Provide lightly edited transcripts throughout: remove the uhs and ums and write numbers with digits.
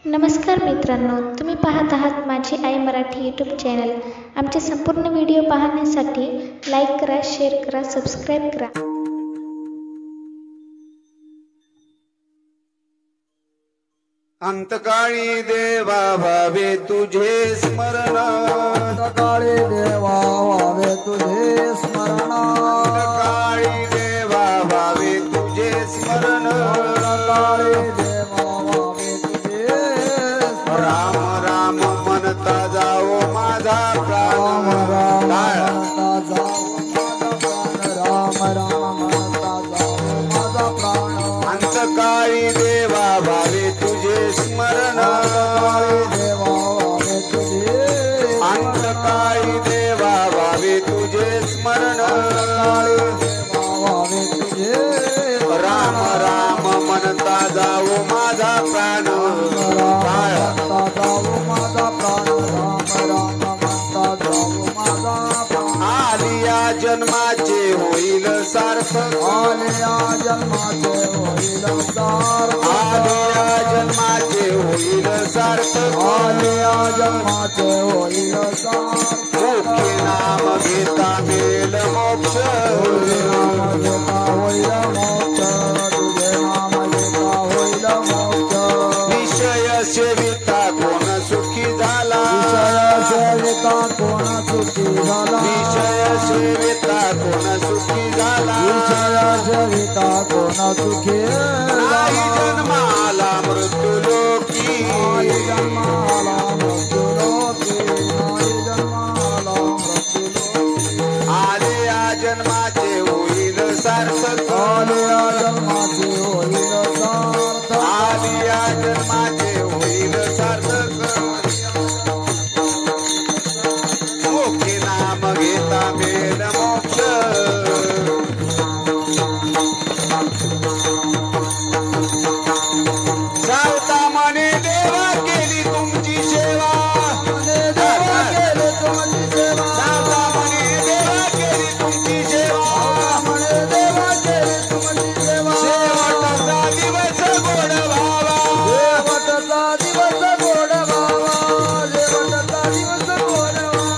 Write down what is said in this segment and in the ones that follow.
नमस्कार मित्रांनो, तुम्ही पाहत आहात माझी आई मराठी यूट्यूब चॅनल। आमचे संपूर्ण व्हिडिओ पाहण्यासाठी लाईक करा, शेअर करा, सबस्क्राईब करा। अंतकाळी देवा भावे तुझे स्मरण, अंतकाळी देवा भावे तुझे स्मरण, अंतकाळी देवा भावे तुझे स्मरण, अंतकाळी देवा भावे तुझे स्मरण। राम राम म्हणता जाओ माझा प्राण, राम म्हणता जाओ माझा प्राण, राम राम म्हणता जाओ माझा प्राण। अंतकाळी देवा भावे तुझे स्मरण, अंतकाळी देवा भावे तुझे अंतकाळी देवा भावे तुझे स्मरण, देवा भावे तुझे राम राम म्हणता जाओ माझा प्राण। म्हणता जाऊ माझा प्राण, राम राम म्हणता जाऊ माझा प्राण। आलिया जन्माचे होईल सार्थक, आलिया जन्माचे होईल सार्थक, आलिया जन्माचे होईल सार्थक, आलिया जन्माचे होईल सार्थक। मुख्य नाम घेता मेल मोक्ष, तुझे नाम घेता होईल मोक्ष, तुझे नाम घेता होईल मोक्ष। विषय सेविता कोण सुखी झाला, विषय सेविता कोण सुखी झाला, विषय सेविता कोण सुखी झाला, विषय सेविता कोण सुखी नाही जन्माला मृत्यू लोकी, नाही जन्माला मृत्यू लोकी, नाही जन्माला मृत्यू लोकी। आलिया जन्माचे होईल सार्थक, आलिया जन्माचे होईल सार्थक, आलिया जन्माचे होईल सार्थक। मुख्य नाम घेता मेल मोक्ष, सावता म्हणे देवा केली तुमची सेवा, देवा केली तुमची सेवा, सावता म्हणे देवा केली तुमची सेवा, म्हणे देवा केली तुमची सेवा। शेवटचा दिवस गोड व्हावा, शेवटचा दिवस गोड व्हावा, शेवटचा दिवस गोड व्हावा।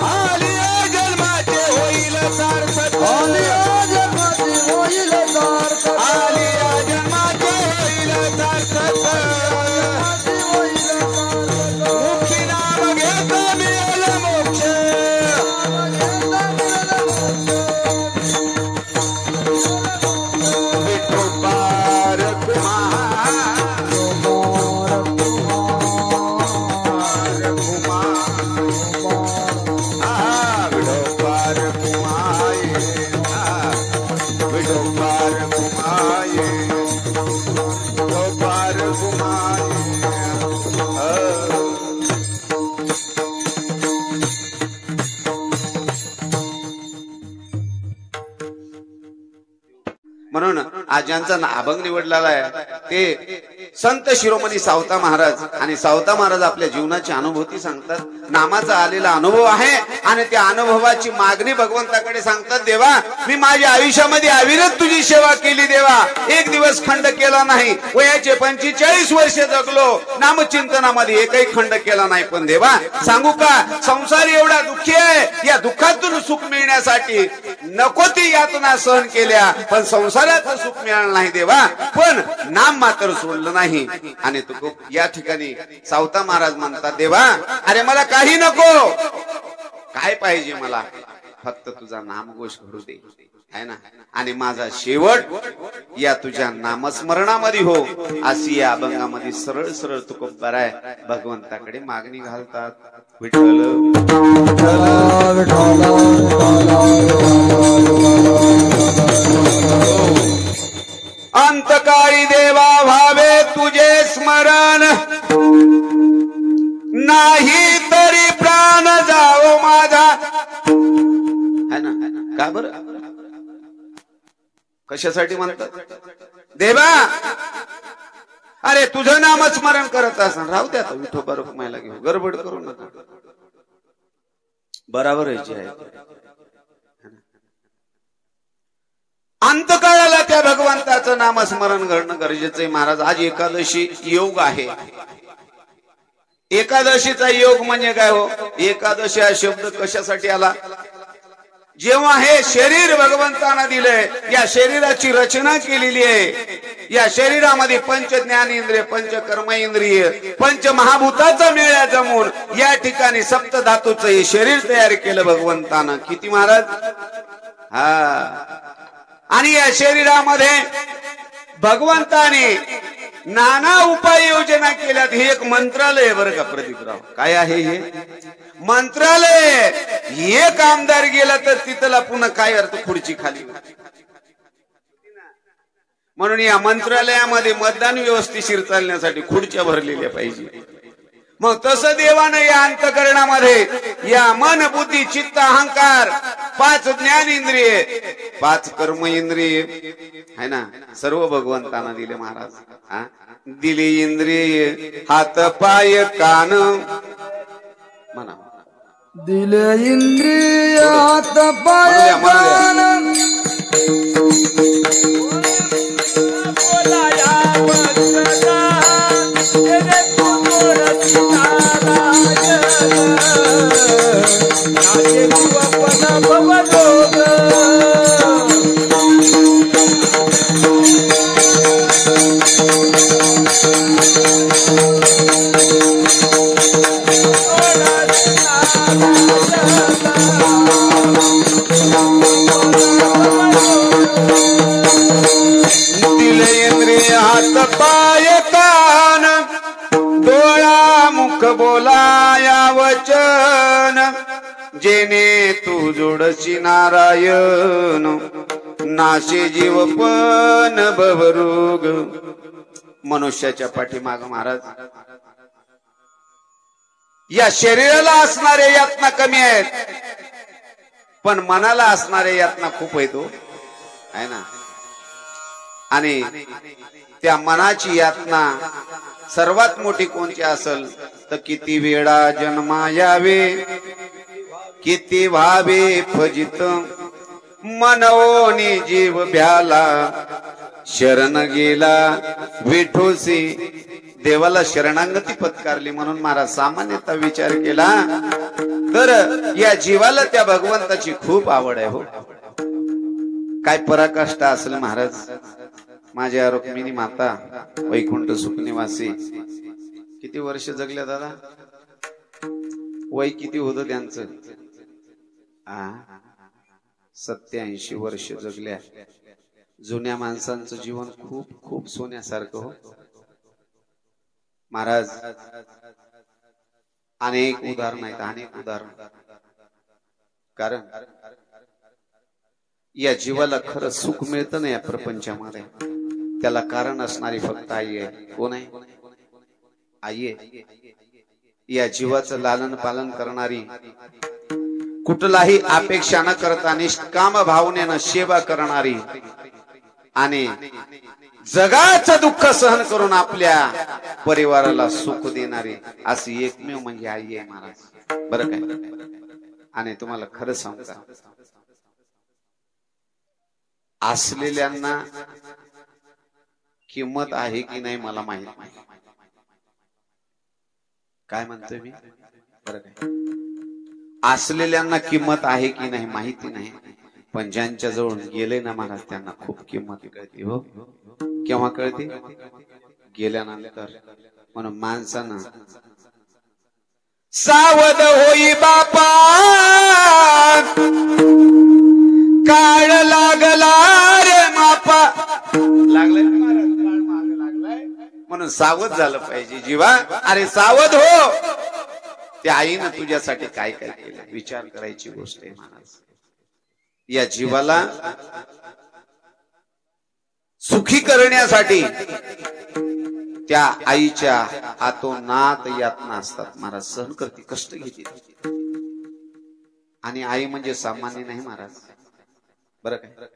आलिया जन्माचे होईल सार्थक, आलिया जन्माचे होईल सार्थक, आलिया जन्माचे होईल सार्थक। जन्माचे होईल सार्थक। मुक्ती नाम घेता मिळेल मोक्ष, विठोबार कुमार, विठोबार कुमार, विठोबार कुमार, विठोबार कुमार। म्हणून आज ज्यांचा अभंग निवडलेला आहे ते संत शिरोमणी सावता महाराज, आणि सावता महाराज आपल्या जीवनाची अनुभूती सांगतात। नामाचा आलेला अनुभव आहे आणि त्या अनुभवाची मागणी भगवंताकडे सांगतात। देवा, मी माझ्या आयुष्यामध्ये अविरत तुझी सेवा केली देवा, एक दिवस खंड केला नाही, वयाचे 45 वर्ष जगलो, नामचिंतनामध्ये एकही खंड केला नाही। पण देवा सांगू का, संसार एवढा दुःखी आहे, या दुःखातून सुख मिळण्यासाठी नको ती यातना सहन केल्या, पण संसाराचं सुख मिळालं नाही देवा, पण नाम मात्र सोडलं नाही। आणि तू या ठिकाणी सावता महाराज म्हणतात, देवा अरे मला काही नको, काय पाहिजे मला, फक्त तुझा नामघोष घडू दे, है ना, आणि माझा शेवट या तुझ्या नामस्मरणामध्ये हो, अशी या अभंगामध्ये सरळ सरळ तुकोबार आहे भगवंताकडे मागणी घालतात। विठ्ठल अंतकाळी देवा भावे तुझे स्मरण, नाही तरी प्राण जाओ माझा, है ना, का बर, कशासाठी म्हणतात देवा, अरे तुझं नामस्मरण करत असं राहू द्या, विठोबा रुक्माईला घेऊ, गडबड करू नका, बराबर आहे। अंतकाळाला त्या भगवंताचं नामस्मरण करणं गरजेचं आहे महाराज. आज एकादशी योग आहे. एकादशीचा योग म्हणजे काय हो? एकादशी हा शब्द कशासाठी आला? जेव्हा हे शरीर भगवंतानं दिलंय, या शरीराची रचना केलेली आहे, या शरीरामध्ये पंच ज्ञानेंद्रिय, पंच कर्म इंद्रिय, पंच महाभूताचा मेळा जमून या ठिकाणी सप्त धातूचं हे शरीर तयार केलं भगवंतानं. किती महाराज? हा. आणि या शरीरामध्ये भगवंताने नाना उपाययोजना केल्यात. हे एक मंत्रालय बरं का प्रदीपराव. काय आहे हे? मंत्रालय. एक आमदार गेला तर तिथला पुन्हा काय अर्थ? खुर्ची खाली. म्हणून या मंत्रालयामध्ये मतदान व्यवस्थिशीर चालण्यासाठी खुर्च्या भरलेल्या पाहिजे. मग तसं देवानं या अंतकरणामध्ये या मन बुद्धी चित्त अहंकार, 5 ज्ञानेंद्रिय, 5 कर्म इंद्रिय है ना, सर्व भगवंतांना दिले महाराज. दिले इंद्रिय, हात पाय कान म्हणा. दिले इंद्रिय, हात पाय कान, पाय कान, डोळा मुख बोलाया वचन, जेने तू जोडशी नारायण, नाशे जीवपन भवरोग. मनुष्याच्या पाठीमाग महाराज या शरीराला असणारे यातना कमी आहेत, पण मनाला असणारे यातना खूप आहेत हो, आहे ना. आणि त्या मनाची यातना सर्वात मोठी कोणती असेल तर किती वेळा जन्मा यावे, किती भावे फजित, मनवोनी जीव भ्याला, शरण गेला विठोसी. देवाला शरणागती पत्कारली. म्हणून महाराज सामान्यतः विचार केला तर या जीवाला त्या भगवंताची खूप आवड आहे हो. काय पराकाष्ठा असेल महाराज. माझ्या रुक्मिणी माता वैकुंठ सुखनिवासी किती वर्ष जगल्या दादा? वय किती होतं त्यांचं? 87 वर्ष जगल्या. जुन्या माणसांचं जीवन खूप खूप सोन्यासारखं हो महाराज. अनेक उदाहरण आहेत, अनेक उदाहरण. कारण या जीवाला खरं सुख मिळतं ना या प्रपंचामध्ये, त्याला कारण असणारी फक्त आई आहे. कोण आहे? आई आहे. या जीवाचं लालन पालन करणारी, कुठलाही अपेक्षा न करता निष्काम भावनेनं सेवा करणारी आणि जगाचं दुःख सहन करून आपल्या परिवाराला सुख देणारी अशी एकमेव म्हणजे आई आहे महाराज. बरं काय? आणि तुम्हाला खरं सांगू का, असलेल्यांना किंमत आहे की नाही मला माहित नाही. काय म्हणतोय मी? बरं काय? असलेल्यांना किंमत आहे की नाही माहिती नाही, पण ज्यांच्या जवळ गेले ना महाराज त्यांना खूप किंमत कळते हो. केव्हा कळते? गेल्यानंतर. म्हणून माणसानं सावध होई बापा, काळ लागला रे मापा. लागलाय महाराज, काळ माग लागलाय म्हणून सावध झालं पाहिजे जीवा. अरे सावध हो. त्या आईनं तुझ्यासाठी काय काय केलं विचार करायची गोष्ट आहे महाराज. या जीवाला सुखी करण्यासाठी त्या आईच्या आतोनात यातना असतात महाराज. सहन करते, कष्ट घेते. आणि आई म्हणजे सामान्य नाही महाराज. बरं काय?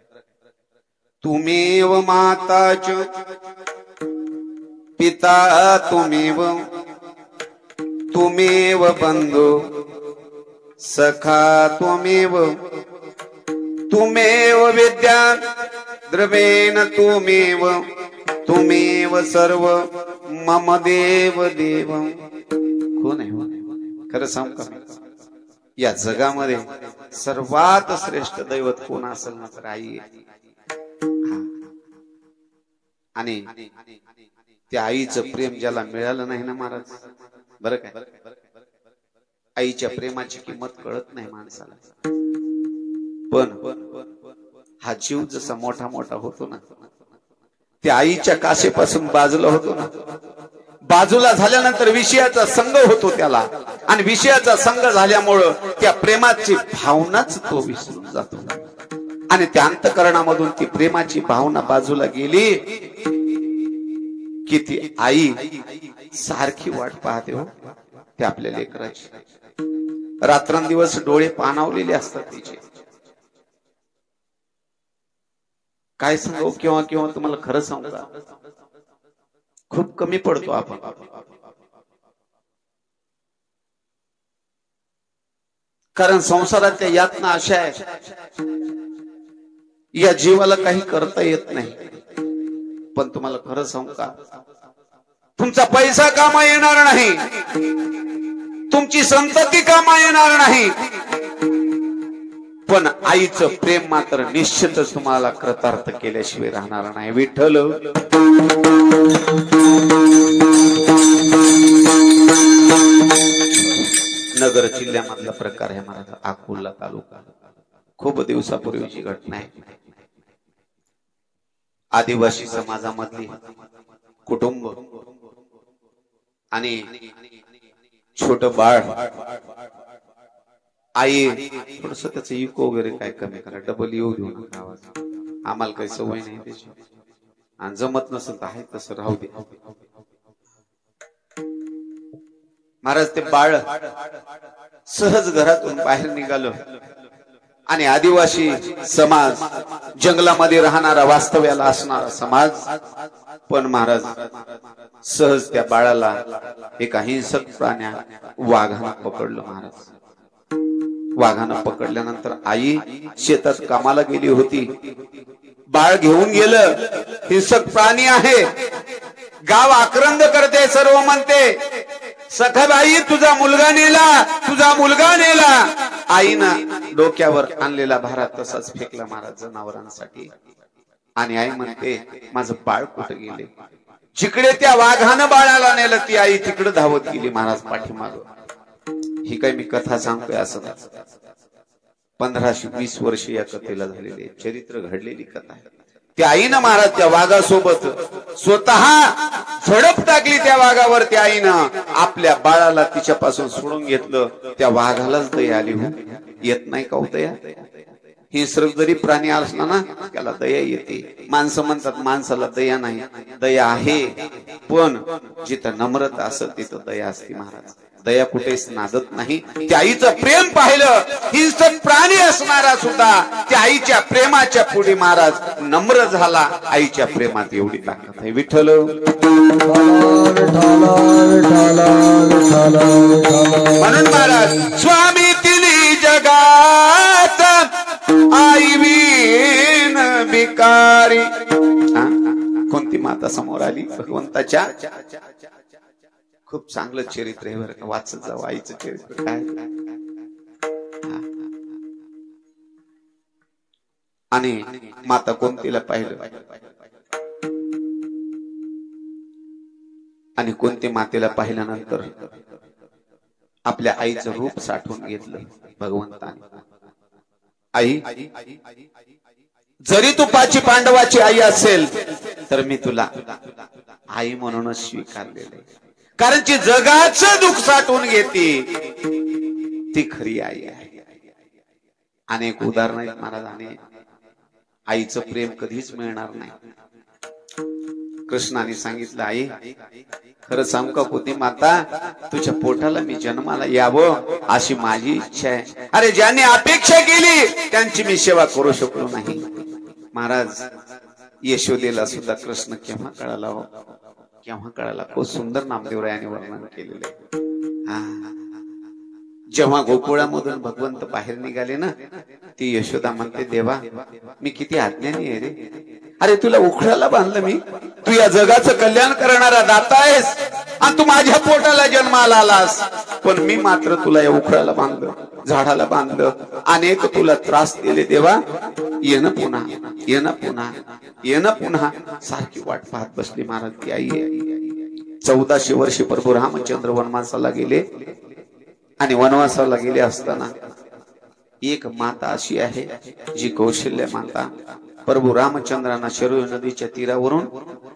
तुमेव माताच पिता तुमेव, तुमेव बंधू सखा तुमेव, तुमेव विद्या द्रवेण तुमेव सर्व मम देव देव. कोण आहे खरं सांग का? या जगामध्ये सर्वात श्रेष्ठ दैवत कोण असेल ना तर आई आहे. आणि त्या आईचं प्रेम ज्याला मिळालं नाही ना महाराज, बरं काय, आईच्या प्रेमाची किंमत कळत नाही माणसाला. पण हा जीव जसा मोठा मोठा होतो ना, त्या आईच्या कासेपासून बाजूला होतो ना, बाजूला झाल्यानंतर विषयाचा संग होतो त्याला, आणि विषयाचा संग झाल्यामुळं त्या प्रेमाची भावनाच तो विसरून जातो. आणि त्या अंतःकरणामधून ती प्रेमाची भावना बाजूला गेली की ती आई सारखी वाट पाहते हो ते आपल्या लेकराची. रात्रंदिवस डोळे पाणावलेले असतात तिचे. काय सांगू किंवा किंवा तुम्हाला खरं सांगू का, खूप कमी पडतो आपण. कारण संसारातल्या यातना अशा आहे, या जीवाला काही करता येत नाही. पण तुम्हाला खरं सांगू का, तुमचा पैसा कामा येणार नाही, तुमची संतती कामा येणार नाही, पण आईचं प्रेम मात्र निश्चितच तुम्हाला कृतार्थ केल्याशिवाय राहणार नाही. विठ्ठल नगर जिल्ह्यामधला प्रकार आहे महाराज, अकोला तालुका. खूप दिवसापूर्वीची घटना आहे. आदिवासी समाजामधली कुटुंब आणि छोट बाळ, आई थोडस त्याचं इको वगैरे काय कमी करा, डबल येऊ देऊ नका आवाज, आम्हाला काही सवय नाही त्याची, आणि जमत नसेल तर आहे तसं राहू दे. महाराज ते बाळ सहज घरातून बाहेर निघालं, आणि आदिवासी समाज, जंगलामध्ये राहणारा, वास्तव्याला असणारा समाज, पण महाराज सहज त्या बाळाला एका हिंसक प्राण्या वाघानं पकडलं. महाराज वाघानं पकडल्यानंतर आई शेतात कामाला गेली होती, बाळ घेऊन गेलं. हिंसक प्राणी आहे, गाव आक्रंद करते, सर्व म्हणते सखाबाई तुझा मुलगा नेला, तुझा मुलगा नेला. आईनं डोक्यावर आणलेला भारा तसाच फेकला महाराज जनावरांसाठी, आणि आई म्हणते माझं बाळ कुठे गेले. जिकडे त्या वाघानं बाळाला नेलं ती आई तिकडे धावत गेली महाराज पाठीमाग. ही काय मी कथा सांगतोय असं, 1520 वर्ष या कथेला झालेले चरित्र घडलेली कथा आहे. त्या आईनं महाराज त्या वाघासोबत स्वतः झडप टाकली. त्या वाघावर त्या आईनं आपल्या बाळाला तिच्यापासून सोडून घेतलं. त्या वाघालाच दया आली. येत नाही का दया? हिंस्र जरी प्राणी असला ना त्याला दया येते. माणसं म्हणतात माणसाला दया नाही, दया आहे, पण जिथं नम्रता असेल तिथं दया असते महाराज. दया कुठेच नादत नाही. त्या आईचं प्रेम पाहिलं, हिंसक प्राणी असणारा सुद्धा त्या आईच्या प्रेमाच्या पुढे महाराज नम्र झाला. आईच्या प्रेमात एवढी ताकद आहे. विठ्ठल म्हणून महाराज स्वामी तिली जगात आई विन भिकारी. कोणती माता समोर आली भगवंताच्या? खूप चांगलं चरित्र आहे बरं का, वाचत जाऊ आईचं चरित्र काय. आणि माता कोणतीला पाहिलं, आणि कोणती मातेला पाहिल्यानंतर आपल्या आईचं रूप साठवून घेतलं भगवंताने. आई, जरी तू पांडवाची आई असेल तर मी तुला आई म्हणूनच स्वीकारलेलं, कारण ती जगाचं दुःख साठवून घेते ती खरी आई आहे. अनेक उदाहरण आहेत महाराजांनी. आईचं प्रेम कधीच मिळणार नाही. कृष्णाने सांगितलं आई खरं सांगू का पोती माता, तुझ्या पोटाला मी जन्माला यावं अशी माझी इच्छा आहे. अरे ज्यांनी अपेक्षा केली त्यांची मी सेवा करू शकलो नाही. महाराज यशोदेला सुद्धा कृष्ण केव्हा कळाला हो, केव्हा कळाला. खूप सुंदर नामदेवरायाने वर्णन केलेलं आहे. जेव्हा गोकुळामधून भगवंत बाहेर निघाले ना, ती यशोदा म्हणते, देवा मी किती अज्ञानी आहे रे. अरे तुला उखळाला बांधलं मी, तू या जगाचं कल्याण करणारा दाता आहेस आणि तू माझ्या पोटाला जन्माला आलास, पण मी मात्र तुला या उखळाला बांधलं, झाडाला बांधलं, अनेक तुला त्रास दिले. देवा येणं पुन्हा, येणं पुन्हा, येणं पुन्हा. सारखी वाट पाहत बसली महाराज की आई आहे. 1400 वर्षे प्रभू रामचंद्र वनवासाला गेले आणि वनवासाला गेले असताना एक माता अशी आहे जी कौशल्य माता. प्रभू रामचंद्रांना शरयू नदीच्या तीरावरून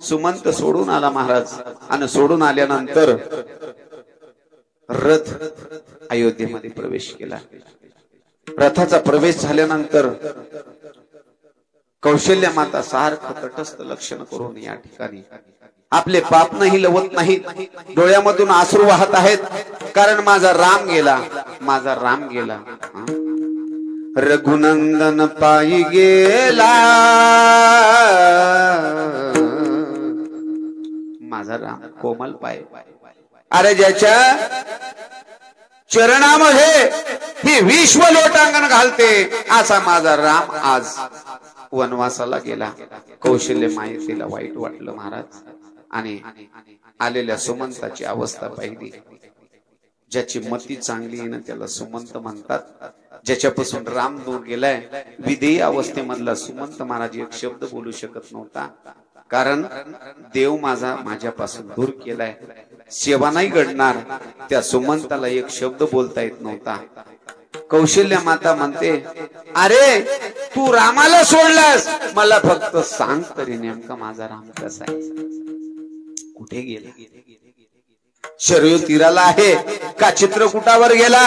सुमंत सोडून आला महाराज, आणि सोडून आल्यानंतर रथ अयोध्येमध्ये प्रवेश केला. रथाचा प्रवेश झाल्यानंतर कौशल्य माता सारखं तटस्थ लक्षण करून या ठिकाणी आपले पाप नाही लवत नाहीत, डोळ्यामधून अश्रू वाहत आहेत, कारण माझा राम गेला, माझा राम गेला. रघुनंदन पायी गेला, माझा राम कोमल पाय. अरे ज्याच्या चरणामध्ये ही विश्व लोटांगण घालते असा माझा राम आज वनवासाला गेला. कौशल्य मायेला वाईट वाटलं महाराज, आणि आलेल्या सुमंताची अवस्था पाहिली. ज्याची मती चांगली आहे ना त्याला सुमंत म्हणतात. ज्याच्यापासून राम दूर गेलाय, विधेयी अवस्थेमधला सुमंत महाराज एक शब्द बोलू शकत नव्हता, कारण देव माझ्यापासून दूर केलाय, सेवा नाही घडणार. त्या सुमंताला एक शब्द बोलता येत नव्हता. कौशल्य माता म्हणते, अरे तू रामाला सोडलास, मला फक्त सांग तरी नेमका माझा राम कसा आहे, कुठे गेला, शरयू तीराला आहे का, चित्रकूटावर गेला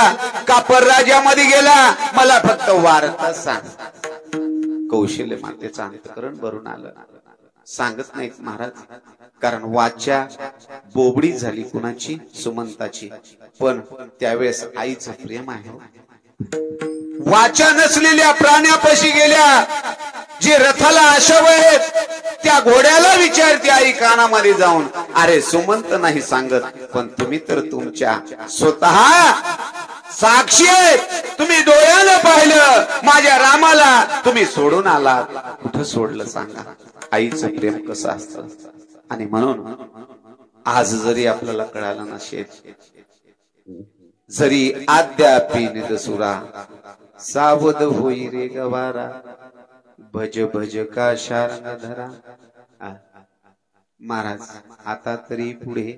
का, परराज्यामध्ये गेला, मला फक्त वार्ता सांग. कौशल्य मातेचं अंतकरण भरून आलं. सांगत नाहीत महाराज, कारण वाचा बोबडी झाली कुणाची, सुमंताची. पण त्यावेळेस आईचं प्रेम आहे. वाचा नसलेल्या प्राण्यापाशी गेल्या, जे रथाला अशव आहेत त्या घोड्याला विचारते आई कानामध्ये जाऊन, अरे सुमंत नाही सांगत, पण तुम्ही तर तुमच्या स्वतः साक्षी आहेत, तुम्ही डोळ्यानं पाहिलं, माझ्या रामाला तुम्ही सोडून आलात, कुठं सोडलं सांगा. आईचं प्रेम कसं असतं. आणि म्हणून आज जरी आपल्याला कळालं नसेल, जरी आद्यापी निदसुरा सावध होई रे गवारा, भज भज का शारंग धरा. महाराज आता तरी पुढे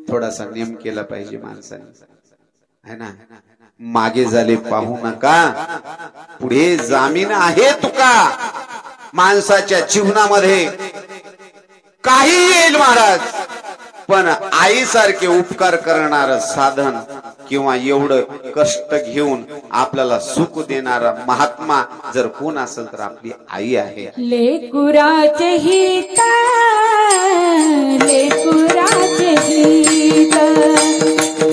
थोडासा नियम केला पाहिजे माणसाने, है ना. मागे झाले पाहू नका, पुढे जामीन आहे तुका. माणसाच्या जीवनामध्ये काही येईल महाराज, पण आईसारखे उपकार करणारं साधन किंवा एवढं कष्ट घेऊन आपल्याला सुख देणारा महात्मा जर कोण असेल तर आपली आई आहे. लेकुराचे हित, लेकुराचे हित,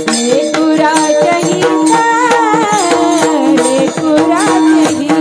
लेकुराचे हित, लेकुराचे हित.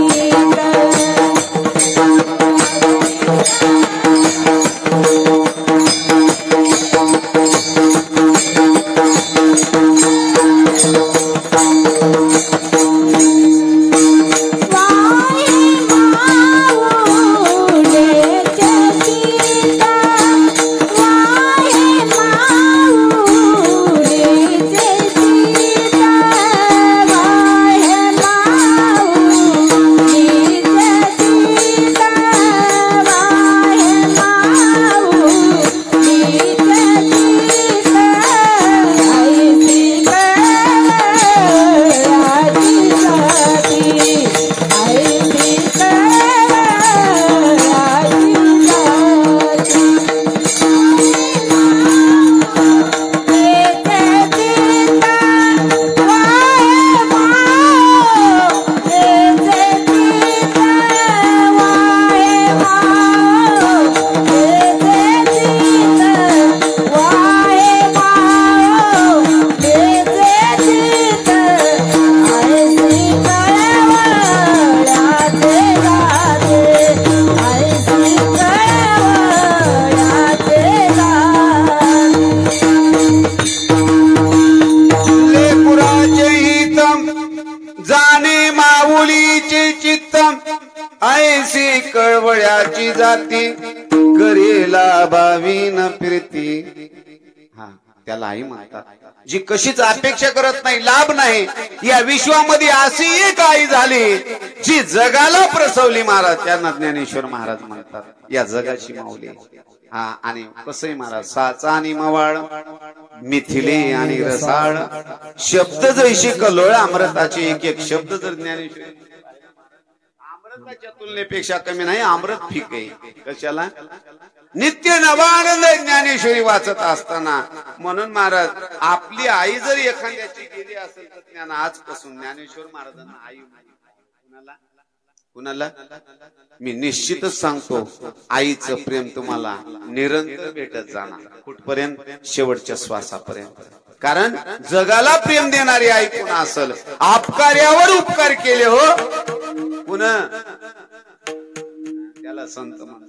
गाती करेला बावीन प्रीती. हा, त्याला आई म्हणतात जी कशीच अपेक्षा करत नाही, लाभ नाही. या विश्वामध्ये अशी एक आई झाली जी जगाला प्रसवली महाराज. त्यांना ज्ञानेश्वर महाराज म्हणतात या जगाची माऊली. हा, आणि कसंही महाराज साचा आणि मवाळ, मिथिले आणि रसाळ, शब्द जैसे कलोळ अमृताचे एक एक शब्द जर ज्ञानेश्वर अमृताच्या तुलनेपेक्षा कमी नाही. अमृत फिक आहे. कशाला? नित्य नवानंद ज्ञानेश्वरी वाचत असताना. म्हणून महाराज आपली आई जर एखाद्याची गेली असेल तर ज्ञान आजपासून ज्ञानेश्वर महाराजांना आई कुणाला कुणाला मी निश्चितच सांगतो आईचं प्रेम तुम्हाला निरंतर भेटत जाणार. कुठपर्यंत? शेवटच्या श्वासापर्यंत. कारण जगाला प्रेम देणारी आई कोण असेल? अपकार्यावर उपकार केले हो पुन्हा त्याला संत म्हणतात.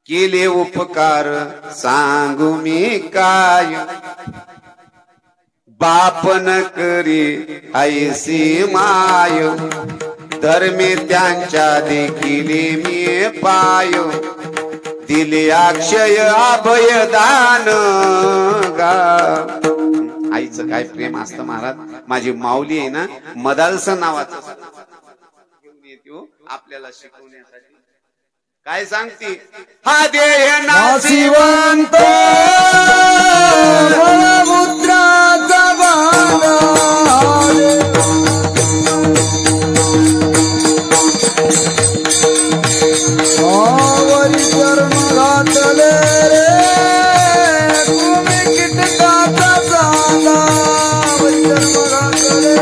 केले उपकार सांगू मी काय, बापन करी ऐसी माय, धर्मे त्यांच्या देखिले मी पाय, दिले अक्षय अभयदान गा. आईचं काय प्रेम असतं महाराज. माझी माऊली आहे ना, मदालसा नावाचं घेऊन येतो आपल्याला शिकवण्यासाठी. काय सांगते? हा देह नाशिवंत मुद्राचा बाणा, आवरी कर्म घातले रे तुम्ही कीटकाचा जागा, आवरी कर्म घातले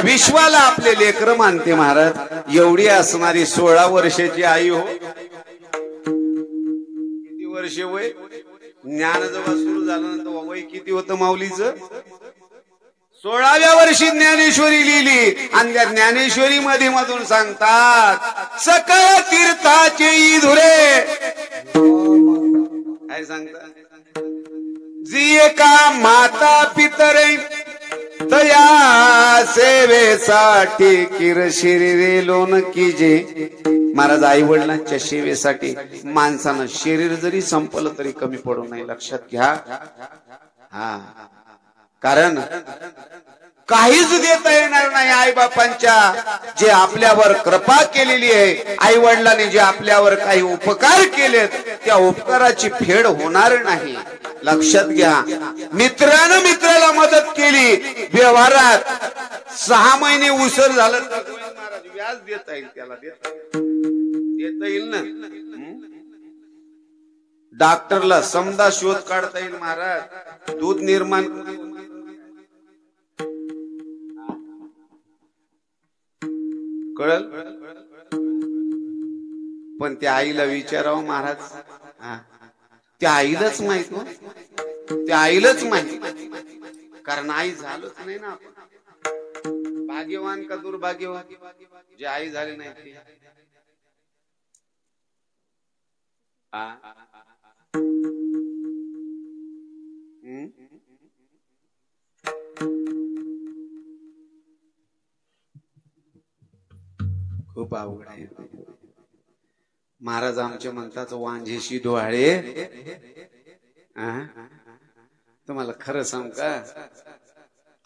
विश्वाला आपले लेकर मानते महाराज. एवढी असणारी 16 वर्षाची आई हो. किती वर्षे वय? ज्ञान जेव्हा सुरू झालं ना तेव्हा वय किती होतं माऊलीचं? 16व्या वर्षी ज्ञानेश्वरी लिहिली. आणि त्या ज्ञानेश्वरी मध्ये मधून सांगतात सकळ तीर्थाचे धुरे. काय सांगतात? जी एका माता पितरे तया सेवेसाठी किरशिरे लोन कीजे. महाराज आई वडिलांच्या सेवेसाठी माणसानं शरीर जरी संपलं तरी कमी पडू नये. लक्षात घ्या. हा, कारण काहीच देता येणार नाही आई बापांच्या जे आपल्यावर कृपा केलेली आहे. आई वडिलांनी जे आपल्यावर काही उपकार केलेत त्या उपकाराची फेड होणार नाही. लक्षात घ्या. मित्रानं मित्राला मदत केली, व्यवहारात 6 महिने उसर झालं तर व्याज देता येईल. त्याला देता येईल ना. डॉक्टरला समजा शोध काढता येईल महाराज. दूध निर्माण कळल. पण त्या आईला विचारावं महाराज. त्या आईलाच माहित हो. त्या आईलाच माहित. कारण आई झालोच नाही ना आपण. भाग्यवान का दुर्भाग्यवान जे आई झाले नाही ते. खूप अवघड आहे महाराज. आमच्या म्हणतात वांझेशी डोहाळे. तुम्हाला खरं सांग का,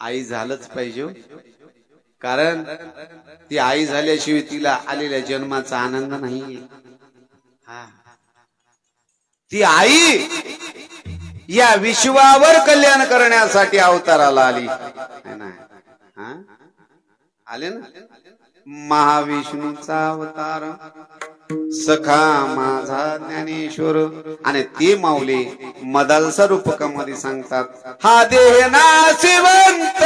आई झालंच पाहिजे. कारण ती आई झाल्याशिवाय तिला आलेल्या जन्माचा आनंद नाही. ती आई या विश्वावर कल्याण करण्यासाठी अवताराला आली ना, आले ना महाविष्णूचा अवतार सखा माझा ज्ञानेश्वर. आणि ते माऊली मदालसा रूपकामध्ये सांगतात, हा देह नाशिवंत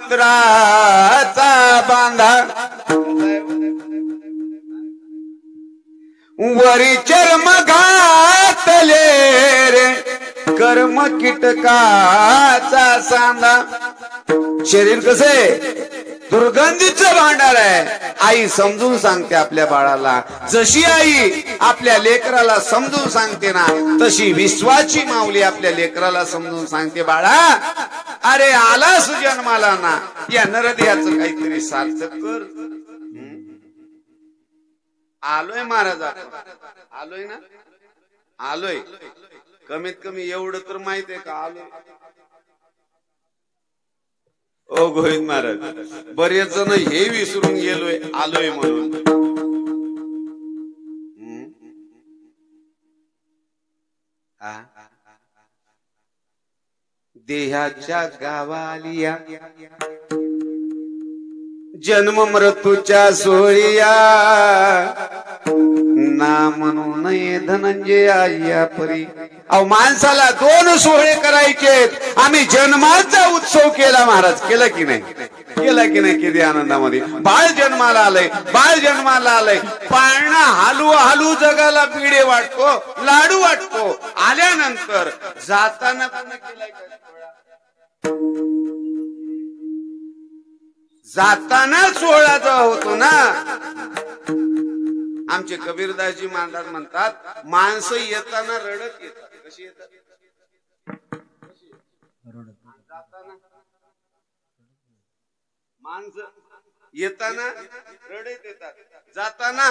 मळमूत्राचा बांधा वरी चर्म घातले रे कर्म कीटकाचा सांधा. शरीर कसे दुर्गंधीचं भांडार आहे. आई समजून सांगते आपल्या बाळाला, जशी आई आपल्या लेकराला समजून सांगते ना, तशी विश्वाची माऊली आपल्या लेकराला समजून सांगते, बाळा अरे आलास जन्माला ना, या नरदेहाचं काहीतरी सार्थक कर. आलोय महाराज, आलोय ना, आलोय. कमीत कमी एवढं तर माहित आहे का आलोय. ओ गोविंद महाराज, बरेच जण हे विसरून गेलोय आलोय म्हणून. देहाच्या गावालिया जन्म मृत्यूच्या सोहळिया ना म्हणू नये धनंजय या परी. अहो माणसाला 2 सोहळे करायचे. आम्ही जन्माचा उत्सव केला महाराज, केला की नाही, केला की नाही. किती आनंदामध्ये बाळ जन्माला आलंय, बाळ जन्माला आलंय. पाळणा हालू हालू जगाला पिढे वाटतो, लाडू वाटतो. आल्यानंतर जाताना जाताना सोहळाचा होतो ना. आमचे कबीरदासजी महाराज म्हणतात, माणसं येताना रडत येतात. कशी येतात? माणसं येताना रडत येतात, जाताना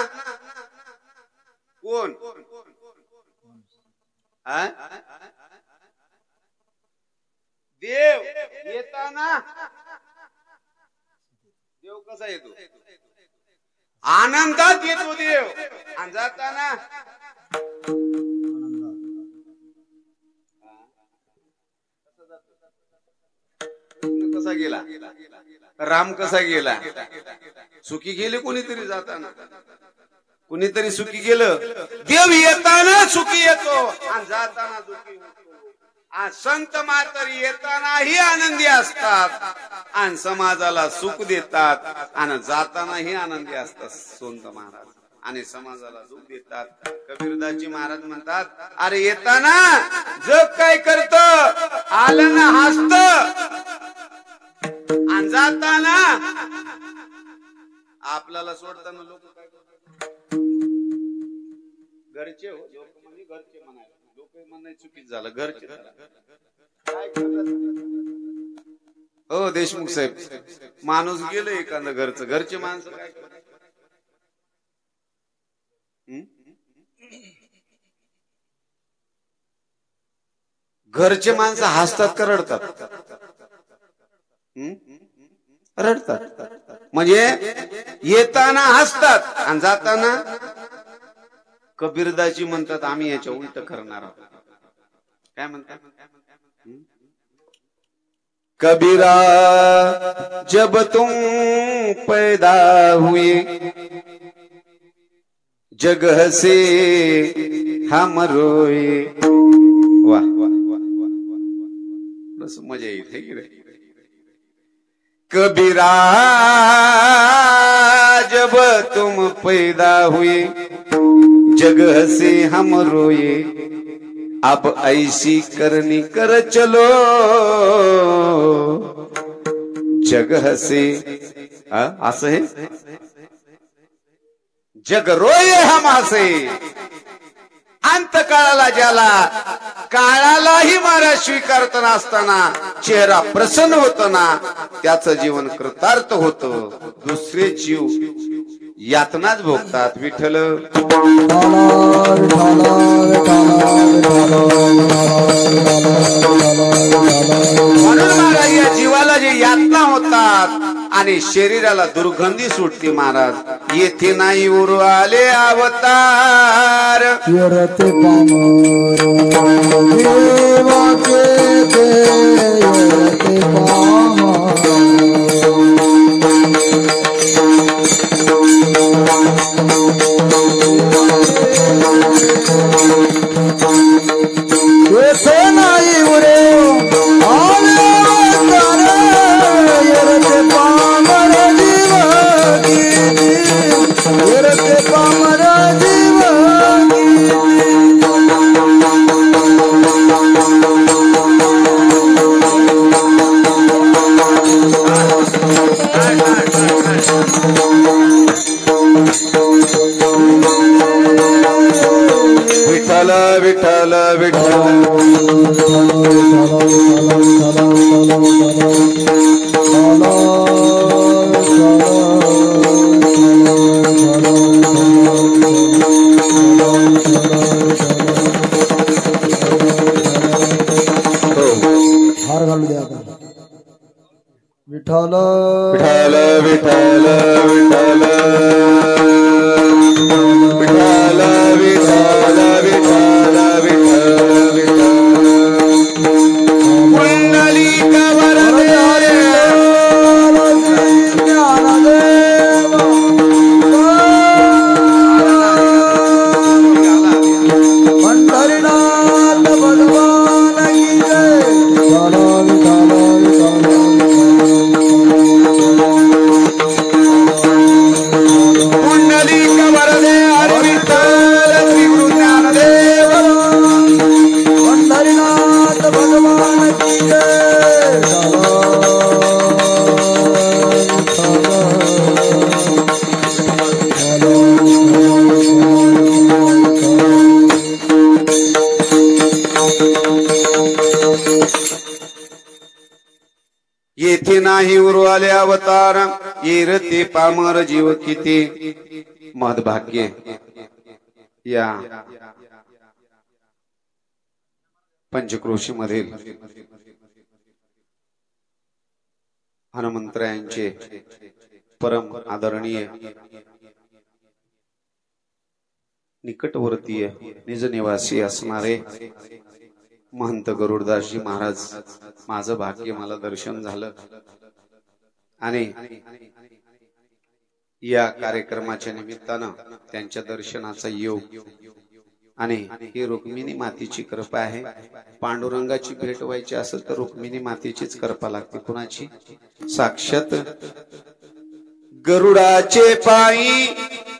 कोण? देव. येताना देव कसा येतो? आनंदात येतो देव. आणि जाताना कसा गेला? राम कसा गेला? सुखी गेले कोणीतरी जाताना, कोणीतरी सुखी गेलं. देव येताना सुखी येतो आणि जाताना दुःखी होतो. संत मात्र येतानाही आनंदी असतात आणि समाजाला सुख देतात आणि जातानाही आनंदी असतात संत महाराज, आणि समाजाला सुख देतात. कबीरदासजी महाराज म्हणतात, अरे येताना जग काय करत, आलं ना हसत, आणि जाताना आपल्याला सोडताना लोक काय करतात? घरचे हो, लोक म्हणजे घरचे म्हणायला, लोक म्हणाय चुकीच झालं, घरचे काय करतात? हो देशमुख साहेब, माणूस गेलं एखादं घरचं, घरचे माणसं काय करतात? घरचे माणसं हसतात का रडतात? रडतात. म्हणजे येताना हसतात आणि जाताना कबीरदासजी म्हणतात आम्ही याच्या उलट करणार आहोत. काय म्हणतात? कबीरा जब तुम पैदा हुए जग हसे हम रोए. वाह वाह वाह वाह, बस मजा येईल है की रे. कबीरा जब तुम पैदा हुए जग हसे हम रोए, अब ऐसी करनी कर चलो जग हसे. असं है, जग रोये हम हसे. अंत काळाला ज्याला काळालाही महाराज स्वीकारत नसताना चेहरा प्रसन्न होतो ना, त्याचं जीवन कृतार्थ होतं. दुसरे जीव यातनाच भोगतात. विठ्ठल म्हणून महाराज या जीवाला जे यातना होतात आणि शरीराला दुर्गंधी सुटते महाराज येथे नाही उरू आले अवतार येरते पामर देवाचे ते येरते पामर येथे नाही उरे आले अवतार येरते पामर जीवगी येरते पामर जीवगी विठ्ठल विठ्ठल हार घालू द्या आता विठ्ठल विठ्ठल विठ्ठल विठ्ठल विठ्ठल विठ्ठल विठ्ठल विठ्ठल पुंडलिक वरदे ज्ञानदेव पंढरीनाथ भगवान की जय पुंडलिक वरदे हरि विठ्ठल श्री गुरु ज्ञानदेव पंढरीनाथ भगवान की जय येथे नाही उरू आले अवतार येरते पामर जीव किती मदभाग्य या पंचक्रोशी मधील हनुमंतरायांचे परम आदरणीय निकटवर्तीय निज निवासी असणारे महंत गरुडदासजी महाराज माझं भाग्य मला दर्शन झालं आणि या कार्यक्रमाच्या निमित्तानं त्यांच्या दर्शनाचा योग आणि ही रुक्मिणी मातेची कृपा आहे पांडुरंगाची भेट व्हायची असेल तर रुक्मिणी मातेचीच कृपा लागते कुणाची साक्षात गरुडाचे पायी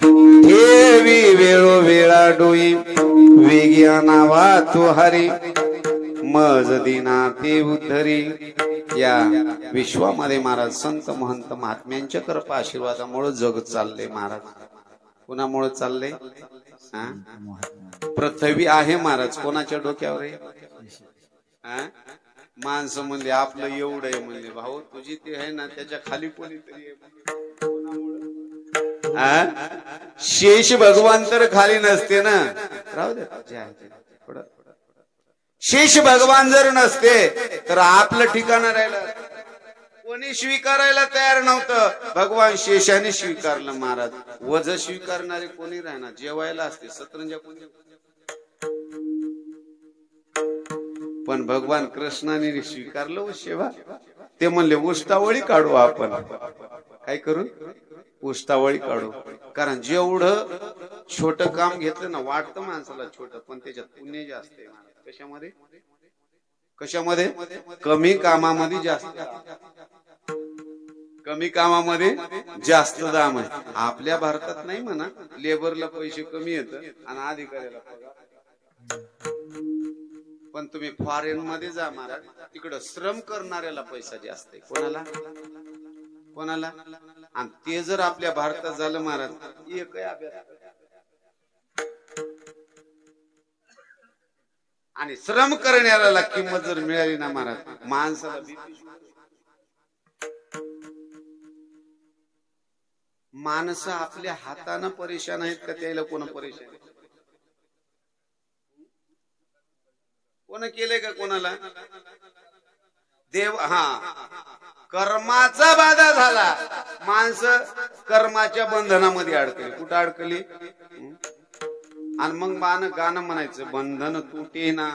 ठेवी वेळोवेळा डोई वेग्या नावा तो हरी मज दिना ते उद्धरी या विश्वामध्ये महाराज संत महंत महात्म्यांच्या कृपा आशीर्वादामुळे जग चालले महाराज कुणामुळे चालले पृथ्वी आहे महाराज कोणाच्या डोक्यावर आहे माणसं म्हणले आपलं एवढं आहे म्हणले भाऊ तुझी ते आहे ना त्याच्या खाली कोणीतरी शेष भगवान तर खाली नसते ना राहू दे शेष भगवान जर नसते तर आपलं ठिकाण राहिलं कोणी स्वीकारायला तयार नव्हतं भगवान शेषाने स्वीकारलं महाराज वज स्वीकारणारे कोणी राहणार जेवायला असते सतरंजा कोणी पण भगवान कृष्णाने स्वीकारलं शेवा ते म्हणले उष्टावळी काढू आपण काय करू उष्टावळी काढू कारण जेवढं छोट काम घेतलं ना वाटतं माणसाला छोट पण त्याच्यात पुण्य जास्त आहे कशामध्ये कशामध्ये कमी कामामध्ये जास्त कमी कामामध्ये जास्त दाम आहे आपल्या भारतात नाही म्हणा लेबरला पैसे कमी येत आणि अधिकाऱ्याला पण तुम्ही फॉरेन मध्ये जा महाराज तिकडं श्रम करणाऱ्याला पैसा जास्त आहे कोणाला कोणाला आणि ते जर आपल्या भारतात झालं महाराज एक आणि श्रम करणाऱ्याला किंमत जर मिळाली ना महाराज माणसाला माणसं आपल्या हातानं परेशान आहेत का त्याला कोण परेशान कोण केलंय का कोणाला देव हा कर्माचा बाधा झाला, माणसं कर्माच्या बंधनामध्ये अडकली. कुठं अडकली? आणि मग गाणं म्हणायचं, बंधन तुटे ना.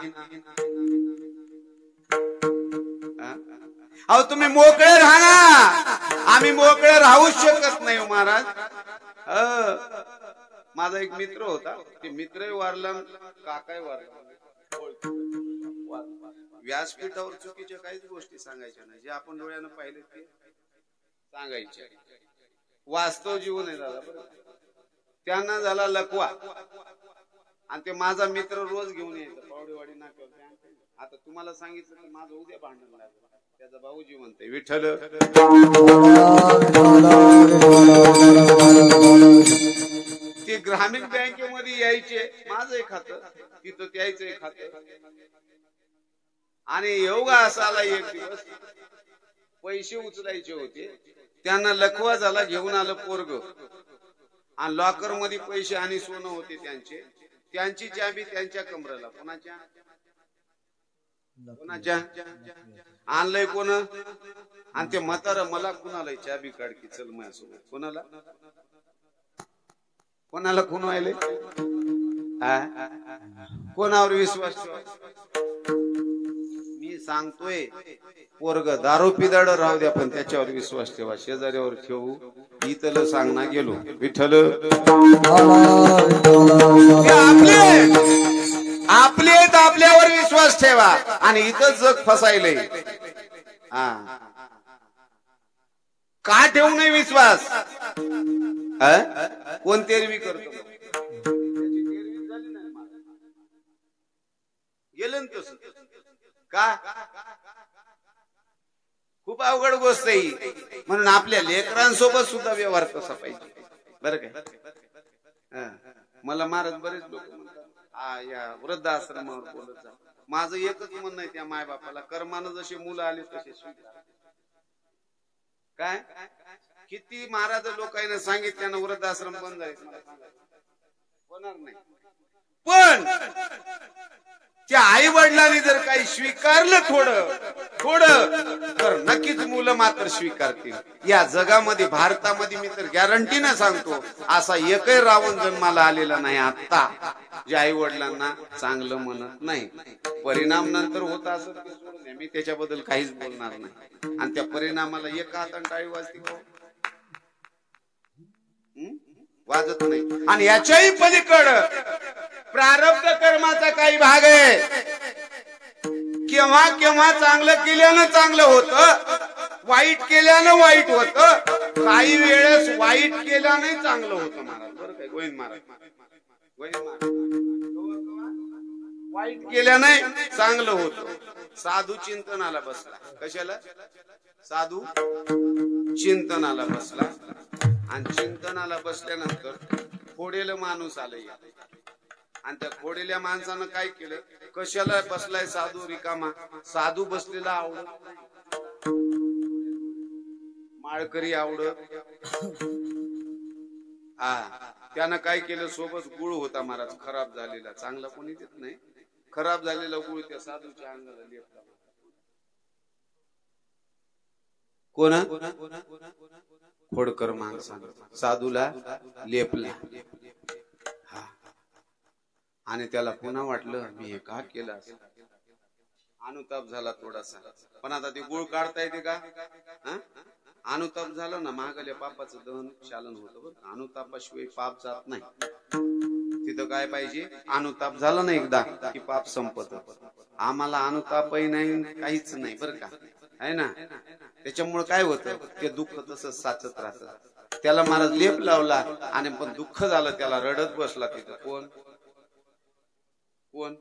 अहो तुम्ही मोकळे राहा ना, आम्ही मोकळे राहूच शकत नाही महाराज. माझा एक मित्र होता, ते मित्रही वारला, काकाही वारला. व्यासपीठावर चुकीच्या काहीच गोष्टी सांगायच्या नाही, जे आपण डोळ्यानं पाहिले ते सांगायचे. वास्तव जीवन आहे दादा. त्यांना झाला लकवा, आणि ते माझा मित्र रोज घेऊन यायचा पावडेवाडी नाक्यावर. आता तुम्हाला सांगितलं तर माझं उद्या भांडण लागलं. त्याचा भाऊ जिवंत आहे, विठ्ठल. ते ग्रामीण बँकेमध्ये यायचे, माझं खातं तिथं त्याचं खातं. आणि योगा असाला एक दिवस पैसे उचलायचे होते, त्यांना लखवा झाला, घेऊन आलं पोरग, आणि लॉकर मध्ये पैसे आणि सोनं होते त्यांचे. त्यांची चाबी त्यांच्या कमरेला. कोणाच्या आणलंय कोण? आणि ते म्हातारा मला कुणाला चाबी काढ की चल माझ्यासोबत. कोणाला कोणाला खून व्हायले? कोणावर विश्वास ठेवा? मी सांगतोय, पोरग दारू पिदाड राहू द्या, पण त्याच्यावर विश्वास ठेवा. शेजाऱ्यावर ठेवू इथलं सांगना गेलो. विठ्ठल आपलेच आपल्यावर विश्वास ठेवा, आणि इथं जग फसायलंय. का ठेवू नये विश्वास? कोण तेरवी करतो? गेलं ना तसं का? खूप अवघड गोष्ट आहे. म्हणून आपल्या लेकरांसोबत सुद्धा व्यवहार तसा पाहिजे, बरं काय? मला महाराज बरेच लोक या वृद्धाश्रमावर बोलत जा. माझं एकच म्हणणं आहे त्या मायबापाला, कर्मानं जसे मुलं आले तसे स्वीकार. काय किती महाराज लोकांना सांगितल्यानं वृद्धाश्रम बंद आहे, होणार नाही. पण त्या आई वडिलांनी जर काही स्वीकारलं थोडं तर नक्कीच मुलं मात्र स्वीकारतील. या जगामध्ये, भारतामध्ये मी तर गॅरंटीनं सांगतो, असा एकही रावण जन्माला आलेला नाही आता जे आई वडिलांना चांगलं म्हणत नाही. परिणाम नंतर होता असं ते सोडून द्या, मी त्याच्याबद्दल काहीच बोलणार नाही. आणि त्या परिणामाला एका हाताने टाळी वाजती का? वाजत नाही. आणि याच्याही पलीकडं प्रारब्ध कर्माचा काही भाग आहे. केव्हा केव्हा चांगलं केल्यानं चांगलं होतं, वाईट केल्यानं वाईट होतं, काही वेळेस वाईट केल्यानं चांगलं होतं महाराज. बरं काय गोविंद महाराज? वाईट केल्यानं चांगलं होतं. साधू चिंतनाला बसला. कशाला? साधू चिंतनाला बसला. आणि चिंतनाला बसल्यानंतर खोडेल माणूस आलं. आणि त्या खोडेल्या माणसानं काय केलं? कशाला बसलाय साधू रिकामा? साधू बसलेला आवडत, माळकरी आवडत. त्यानं काय केलं? सोबत गुळ होता महाराज, खराब झालेला. चांगला कोणी देत नाही. खराब झालेला गुळ त्या साधूच्या अंगाला लेपला. कोणा? खोडकर माणसानं साधूला लेपला. आणि त्याला पुन्हा वाटलं मी हे का केलं असं. अनुताप झाला थोडासा. पण आता ते गुळ काढता येते का? अनुताप झालं ना, महागल्या पापाचं दहन शालन होतं. बरं, अनुतापाशिवाय पाप जात नाही. तिथं काय पाहिजे? अनुताप झाला ना एकदा की पाप संपत. आम्हाला अनुतापही नाही, काहीच नाही बरं का, आहे ना. त्याच्यामुळे काय होतं? ते दुःख तसंच साचत राहतं. त्याला महाराज लेप लावला आणि पण दुःख झालं, त्याला रडत बसला. तिथं कोण कोण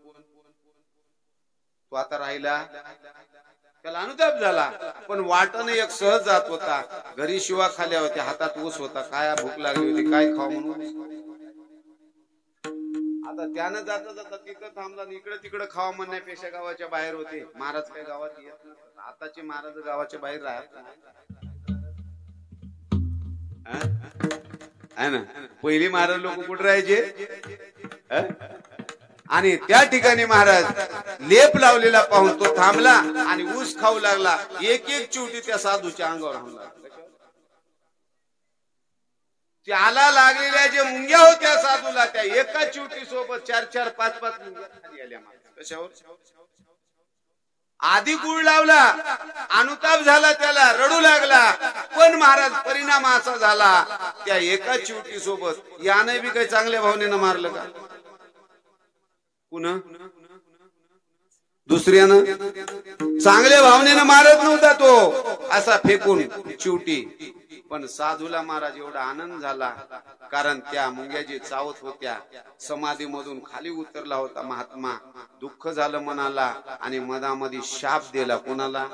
तो आता राहिला? त्याला अनुताप झाला. पण वाटण एक सहज जात होता. घरी शिवा खाल्या होत्या, हातात ऊस होता, काय भूक लागली होती, काय खाऊ म्हणून. आता त्यानं जाता जाता तिथं थांबला. इकडे तिकडे खावा म्हणण्यापेक्षा गावाच्या बाहेर होते. महाराज काय गावात येत नसतात. आताचे महाराज गावाच्या बाहेर राहत आहे ना. पहिली महाराज लोक कुठे राहायचे? आणि त्या ठिकाणी महाराज लेप लावलेला पाहून तो थांबला आणि ऊस खाऊ लागला. एक एक चिवटी त्या साधूच्या अंगावर आणला. त्याला लागलेल्या जे मुंग्या होत्या साधूला त्या एका चिवटी सोबत 4-4, 5-5 मुंग्या खाली आल्या. कशावर? आधी गुळ लावला, अनुताप झाला, त्याला रडू लागला. पण महाराज परिणाम असा झाला त्या एका चिवटी सोबत याने बी काही चांगल्या भावनेनं मारलं का? पुन्हा दुसऱ्यानं चांगल्या भावनेनं मारत नव्हता तो, असा फेकून चिवटी. पण साधूला महाराज एवढा आनंद झाला कारण त्या मुंग्या जे चावत होत्या समाधी मधून खाली उतरला होता महात्मा. दुःख झालं मनाला आणि मधामध्ये शाप दिला. कुणाला?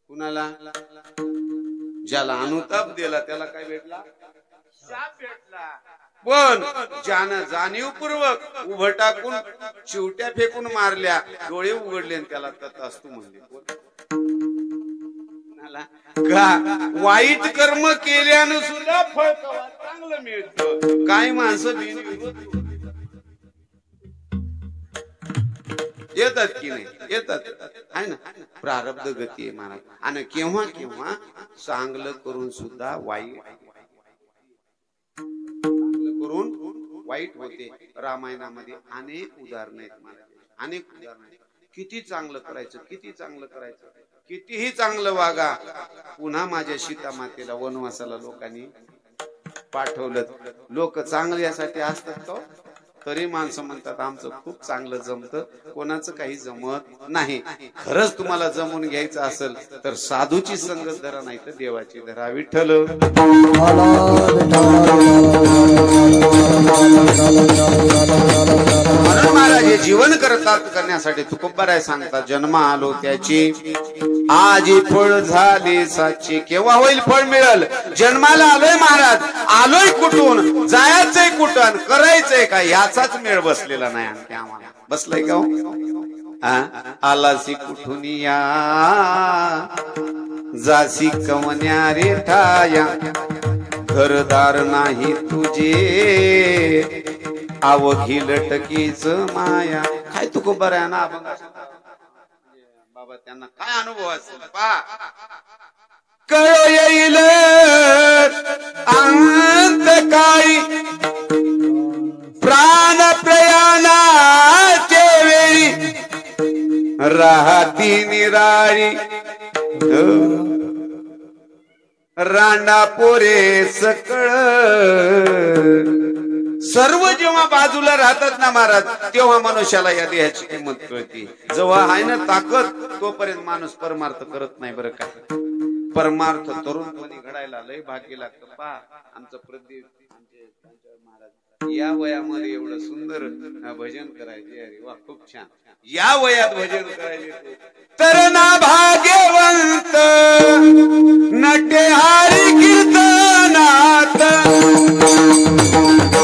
कुणाला? ज्याला अनुताप दिला त्याला काय भेटला? शाप भेटला. पण ज्यानं जाणीवपूर्वक उभं टाकून चिवट्या फेकून मारल्या, डोळे उघडले त्याला तथास्तु म्हणले. का वाईट कर्म केल्यानं सुद्धा फळ चांगलं मिळतं. काय माणसं बिनविरोध येतात की नाही? येतात आहे ना. प्रारब्ध गती आहे महाराज. आणि केव्हा केव्हा चांगलं करून सुद्धा वाईट करून वाईट होते. रामायणामध्ये अनेक उदाहरण आहेत महाराज, अनेक उदाहरण. किती चांगलं करायचं, किती चांगलं करायचं, कितीही चांगलं वागा. पुन्हा माझ्या सीता मातेला वनवासाला लोकांनी पाठवलं. लोक चांगल्यासाठी असतात का? तरी माणसं म्हणतात आमचं खूप चांगलं जमतं, कोणाचं काही जमत नाही. खरंच तुम्हाला जमून घ्यायचं असेल तर साधूची संगत धरा, नाही तर देवाची धरा. विठ्ठल. म्हणून महाराज हे जीवन करण्यासाठी तुकोबाराय सांगतात, जन्म आलो त्याची आजी फळ झाले साची. केव्हा होईल फळ मिळेल? जन्माला आलोय महाराज, आलोय कुठून, जायचंय कुठून, करायचंय काय याचाच मेळ बसलेला नाही आणखी आम्हाला. बसलाय का? आलासी कुठून या जासी कवन्या रे ठाया, घरदार नाही तुझे अवघी लटकीच माया. काय तुकोबाराय ना बाबा, त्यांना काय अनुभव असेल पहा. कळ येईल अंत काळी प्राण प्रयाणाचे वेळी, राहती निराळी रांडा पोरे सकळ. सर्व जेव्हा बाजूला राहतात ना महाराज, तेव्हा मनुष्याला या देहाची किंमत कळते. जेव्हा आहे ना ताकद, तोपर्यंत माणूस परमार्थ करत नाही. बरं का? परमार्थ तरुणपणी घडायला लय भाग्य लागतं. पहा आमचं प्रदीप महाराज या वयामध्ये एवढं सुंदर भजन करायचे. अरे वा, खूप छान. या वयात भजन करायचे तर ना भाग्यवंत नटे हरी कीर्तनात,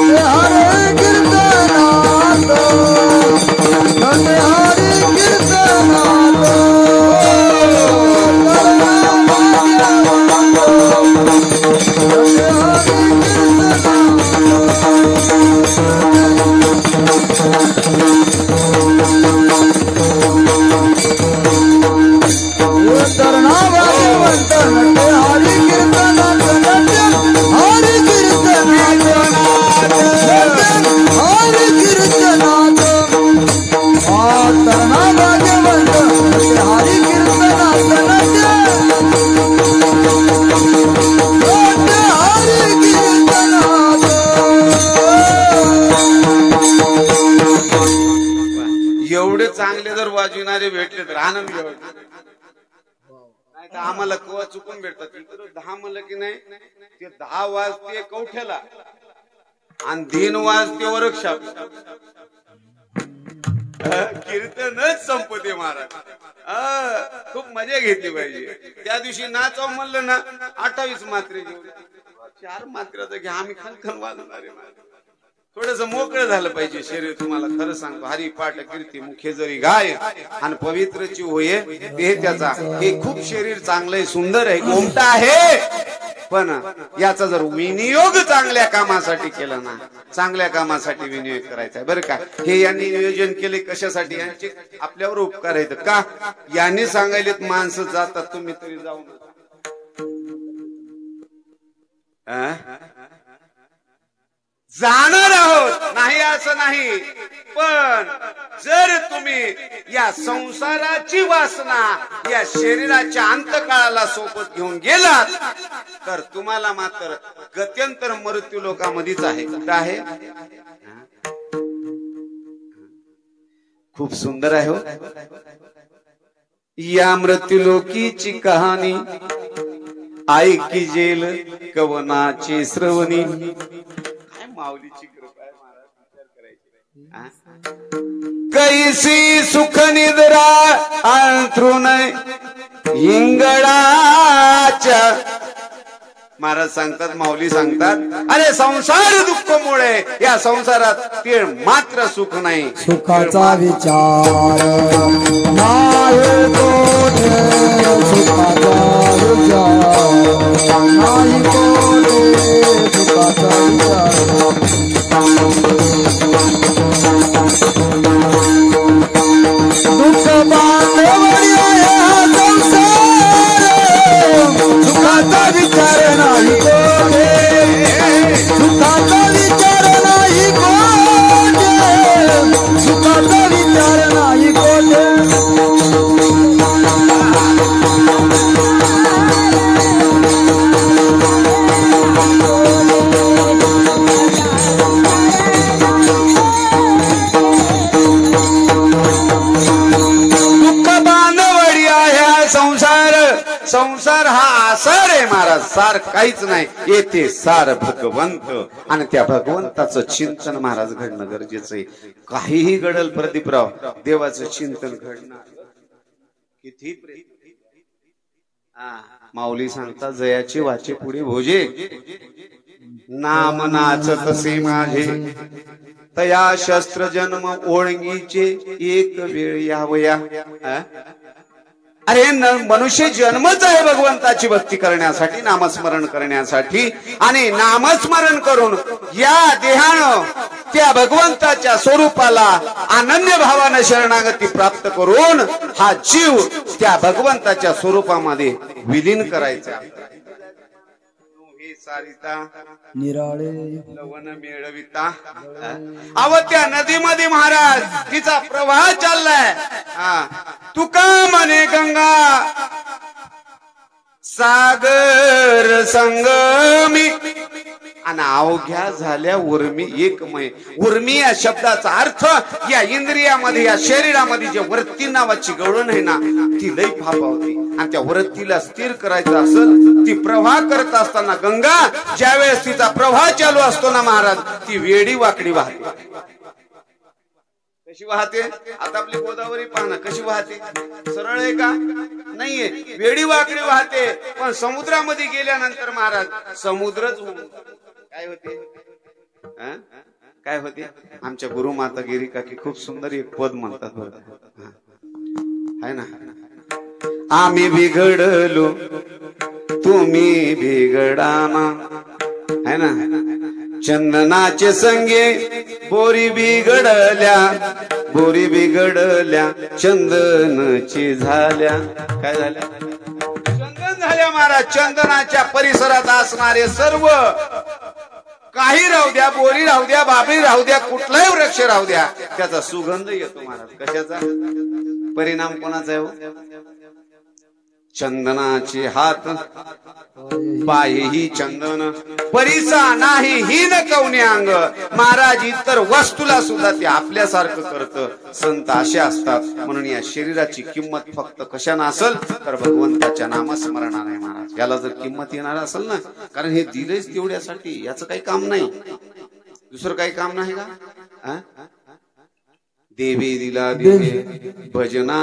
हरे कीर्तनाथ, नटे हरी कीर्तनाथ, एवढे चांगले जर वाजविणारे भेटले तर आनंद नाही तर आम्हाला कवा चुकून भेटतात. इकडे 10 म्हणलं की नाही, ते 10 वाजते कवठ्याला आणि 3 वाजते वर्कशॉप. कीर्तनच संपते महाराज. खूप मजा घेतली पाहिजे. त्या दिवशी नाचाव म्हणलं ना 28 मात्रे, 4 मात्र्याचं घ्या, आम्ही खनखन वाजवणारे. थोडस मोकळं झालं पाहिजे शरीर. तुम्हाला खरं सांगतो, हरी पाठ कीर्ती मुखे जरी गाय आणि पवित्रची होय ते त्याचा. हे खूप शरीर चांगलंय, सुंदर आहे, गोमटा आहे. पण याचा जर विनियोग चांगल्या कामासाठी केला ना, चांगल्या कामासाठी विनियोग करायचा आहे बरं का. हे यांनी नियोजन केले कशासाठी, यांचे आपल्यावर उपकार आहेत का. यांनी सांगायलेत माणसं जातात तुम्ही तरी जाऊ नका. जाणार आहोत नाही असं नाही, पण जर तुम्ही या संसाराची वासना या शरीराच्या अंतकाळाला सोबत घेऊन गेलात तर तुम्हाला मात्र गत्यंतर मृत्यू लोकांमध्येच आहे. कुठं आहे. खूप सुंदर आहे हो या मृत्यूलोकीची कहाणी. ऐकी जेल कवनाची श्रवणी. काय माऊलीची कृपा आहे महाराज, विचार करायची. कैसी सुख निद्रा अंथरुण इंगळाच्या. महाराज सांगतात, माऊली सांगतात, अरे संसार दुःखमुळे या संसारात तीळ मात्र सुख नाही. सुखाचा विचार नाही कोठे, सुखाचा विचार नाही कोठे, सुखाचा विचार. दुःख बांधवडी आहे हा संसार, सुखाचा विचार नाही कोठे, सुखाचा विचार नाही कोठे, सुखाचा विचार नाही कोठे. संसार हा आसार आहे महाराज, सार काहीच नाही. येथे सार भगवंत आणि त्या भगवंताचं चिंतन महाराज घडणं गरजेचं आहे. काहीही घडल प्रदीपराव, देवाचं चिंतन घडणं किती. माऊली सांगतात, जयाची वाचे पुढे भोजे, नाम नाचत तसे माझे, तया शस्त्र जन्म ओळंगीचे एक वेळ यावया. अरे मनुष्य जन्मच आहे भगवंताची भक्ती करण्यासाठी, नामस्मरण करण्यासाठी. आणि नामस्मरण करून या देहानं त्या भगवंताच्या स्वरूपाला अनन्य भावानं शरणागती प्राप्त करून हा जीव त्या भगवंताच्या स्वरूपामध्ये विलीन करायचा. सारिता निराळे लवण मिळविता. अव त्या नदीमध्ये महाराज तिचा प्रवाह चाललाय. तुका म्हणे गंगा सागर संगमी आणि अवघ्या झाल्या उर्मी एकमय. उर्मी या शब्दाचा अर्थ या इंद्रियामध्ये या शरीरामध्ये जे वृत्ती नावाची गवळण आहे ना, ती लई फापावती. आणि त्या वृत्तीला स्थिर करायचं असेल, ती प्रवाह करत असताना गंगा ज्यावेळेस तिचा प्रवाह चालू असतो ना महाराज, ती वेडी वाकडी वाहते. कशी वाहते. आता आपली गोदावरी पाहणं कशी वाहते, सरळ आहे का नाहीये, वेडी वाकडी वाहते. पण समुद्रामध्ये गेल्यानंतर महाराज समुद्रच काय होते, काय होते. आमच्या गुरुमाता गिरी काकी खूप सुंदर एक पद म्हणतात बरं, आहे ना. आम्ही बिघडलो तुम्ही बिघडाना, है ना. चंदनाचे संगे बोरी बिघडल्या, बोरी बिघडल्या चंदनची झाल्या. काय झाल्या, चंदन झाल्या महाराज. चंदनाच्या परिसरात असणारे सर्व काही राहू द्या, बोरी राहू द्या, बाबरी राहू द्या, कुठलाही वृक्ष राहू द्या, त्याचा सुगंध येतो महाराज. कशाचा परिणाम कोणाचा आहे. चंदनाचे हात पायही चंदन, परिसा नाही हीन कवने अंग. महाराज इतर वस्तूला सुद्धा ते आपल्यासारखं करतं. संत असे असतात. म्हणून या शरीराची किंमत फक्त कशाने असेल तर भगवंताच्या नामस्मरणाने महाराज. याला जर किंमत येणार असेल ना, कारण हे दिलेच तेवढ्यासाठी, याचं काही काम नाही, दुसरं काही काम नाही का. देवी दिला देवे भजना,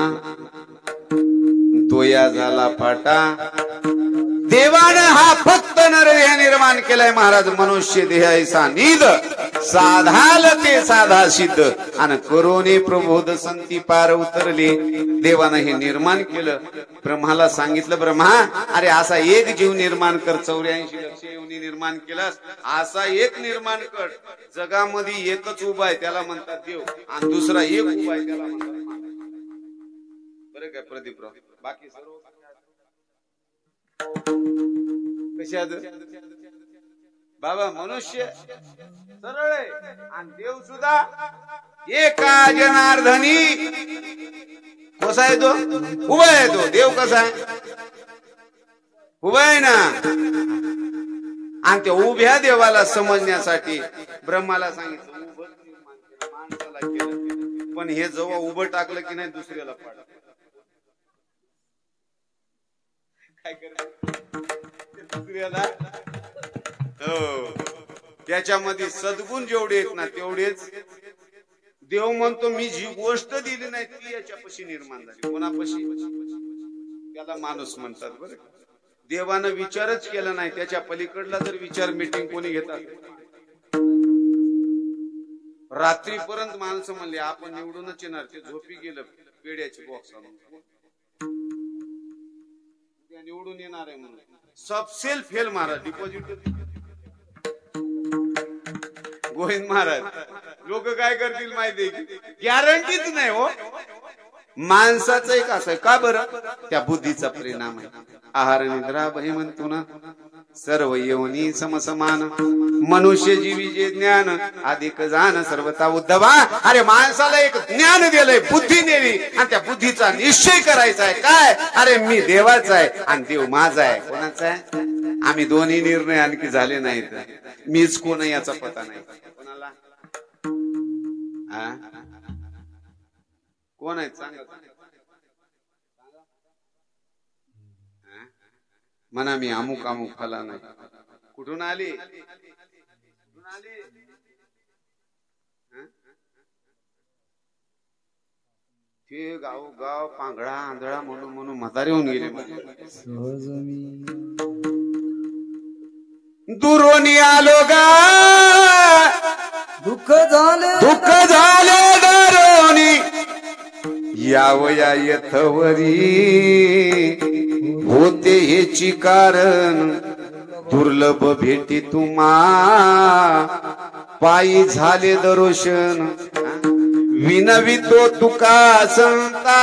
दोया झाला पाटा. देवानं हा फक्त नरदेह निर्माण केलाय महाराज. मनुष्य देह ऐसा नीद साधाल ते साधा सिद्ध आणि करोने प्रबोध संती पार उतरले. देवानं हे निर्माण केलं. ब्रह्माला सांगितलं, ब्रह्मा अरे असा एक जीव निर्माण कर. 84 लक्ष योनी निर्माण केलास, असा एक निर्माण कर. जगामध्ये एकच उभा आहे त्याला म्हणतात देव, आणि दुसरा एक उभा आहे त्याला म्हणतात मानव. बरं काय प्रदीपराव? बाकी सर्व कशात बाबा? मनुष्य सरळ आहे आणि देव सुद्धा एका जनार्दनी. कसा आहे तो? उभा आहे. तो देव कसा आहे? उभा आहे ना. आणि त्या उभ्या देवाला समजण्यासाठी ब्रह्माला सांगितलं उभं माणसाला केलं. पण हे जेव्हा उभं टाकलं की नाही दुसऱ्याला पाडलं. काय करायचं दुसऱ्याला? हो, त्याच्यामध्ये सद्गुण जेवढे आहेत ना तेवढेच देव म्हणतो मी जी गोष्ट दिली नाही ती याच्यापाशी निर्माण झाली. कोणापाशी? त्याला माणूस म्हणतात. बरं, देवानं विचारच केला नाही, त्याच्या पलीकडला जर विचार मीटिंग कोणी घेतात. रात्रीपर्यंत माणसं म्हणले आपण निवडूनच येणार. ते झोपी गेलं पेड्याची बॉक्स आणून निवडून येणार आहे म्हणून. सबसेल फेल महाराज डिपॉझिट गोविंद महाराज. लोक काय करतील माहिती? गॅरंटीच नाही हो. माणसाचं एक असं का बरं? त्या बुद्धीचा परिणाम आहे. आहार निद्रा बही म्हणतो ना, सर्व योनी समसमान. मनुष्य जीवी जे ज्ञान अधिक जाण सर्वता उद्धवा. अरे माणसाला एक ज्ञान दिलंय, बुद्धी दिली, आणि त्या बुद्धीचा निश्चय करायचा आहे. काय? अरे मी देवाचा आहे आणि देव माझा आहे. कोणाचा आहे? आम्ही दोन्ही निर्णय आणखी झाले नाहीत. मीच कोण याचा पता नाही. कोणाला? कोण आहे सांगा? म्हणा मी अमुक अमुक फला नाही. कुठून आली? ते गाव गाव पांगळा आंधळा म्हणून म्हणून म्हातारे होऊन गेले. दुरोनी आलो गा, दुःख झाले दारोनी यावया यथवरी. होते हेची कारण दुर्लभ भेटी तुम्हा. पायी झाले दरोशन विनवितो तुका संता.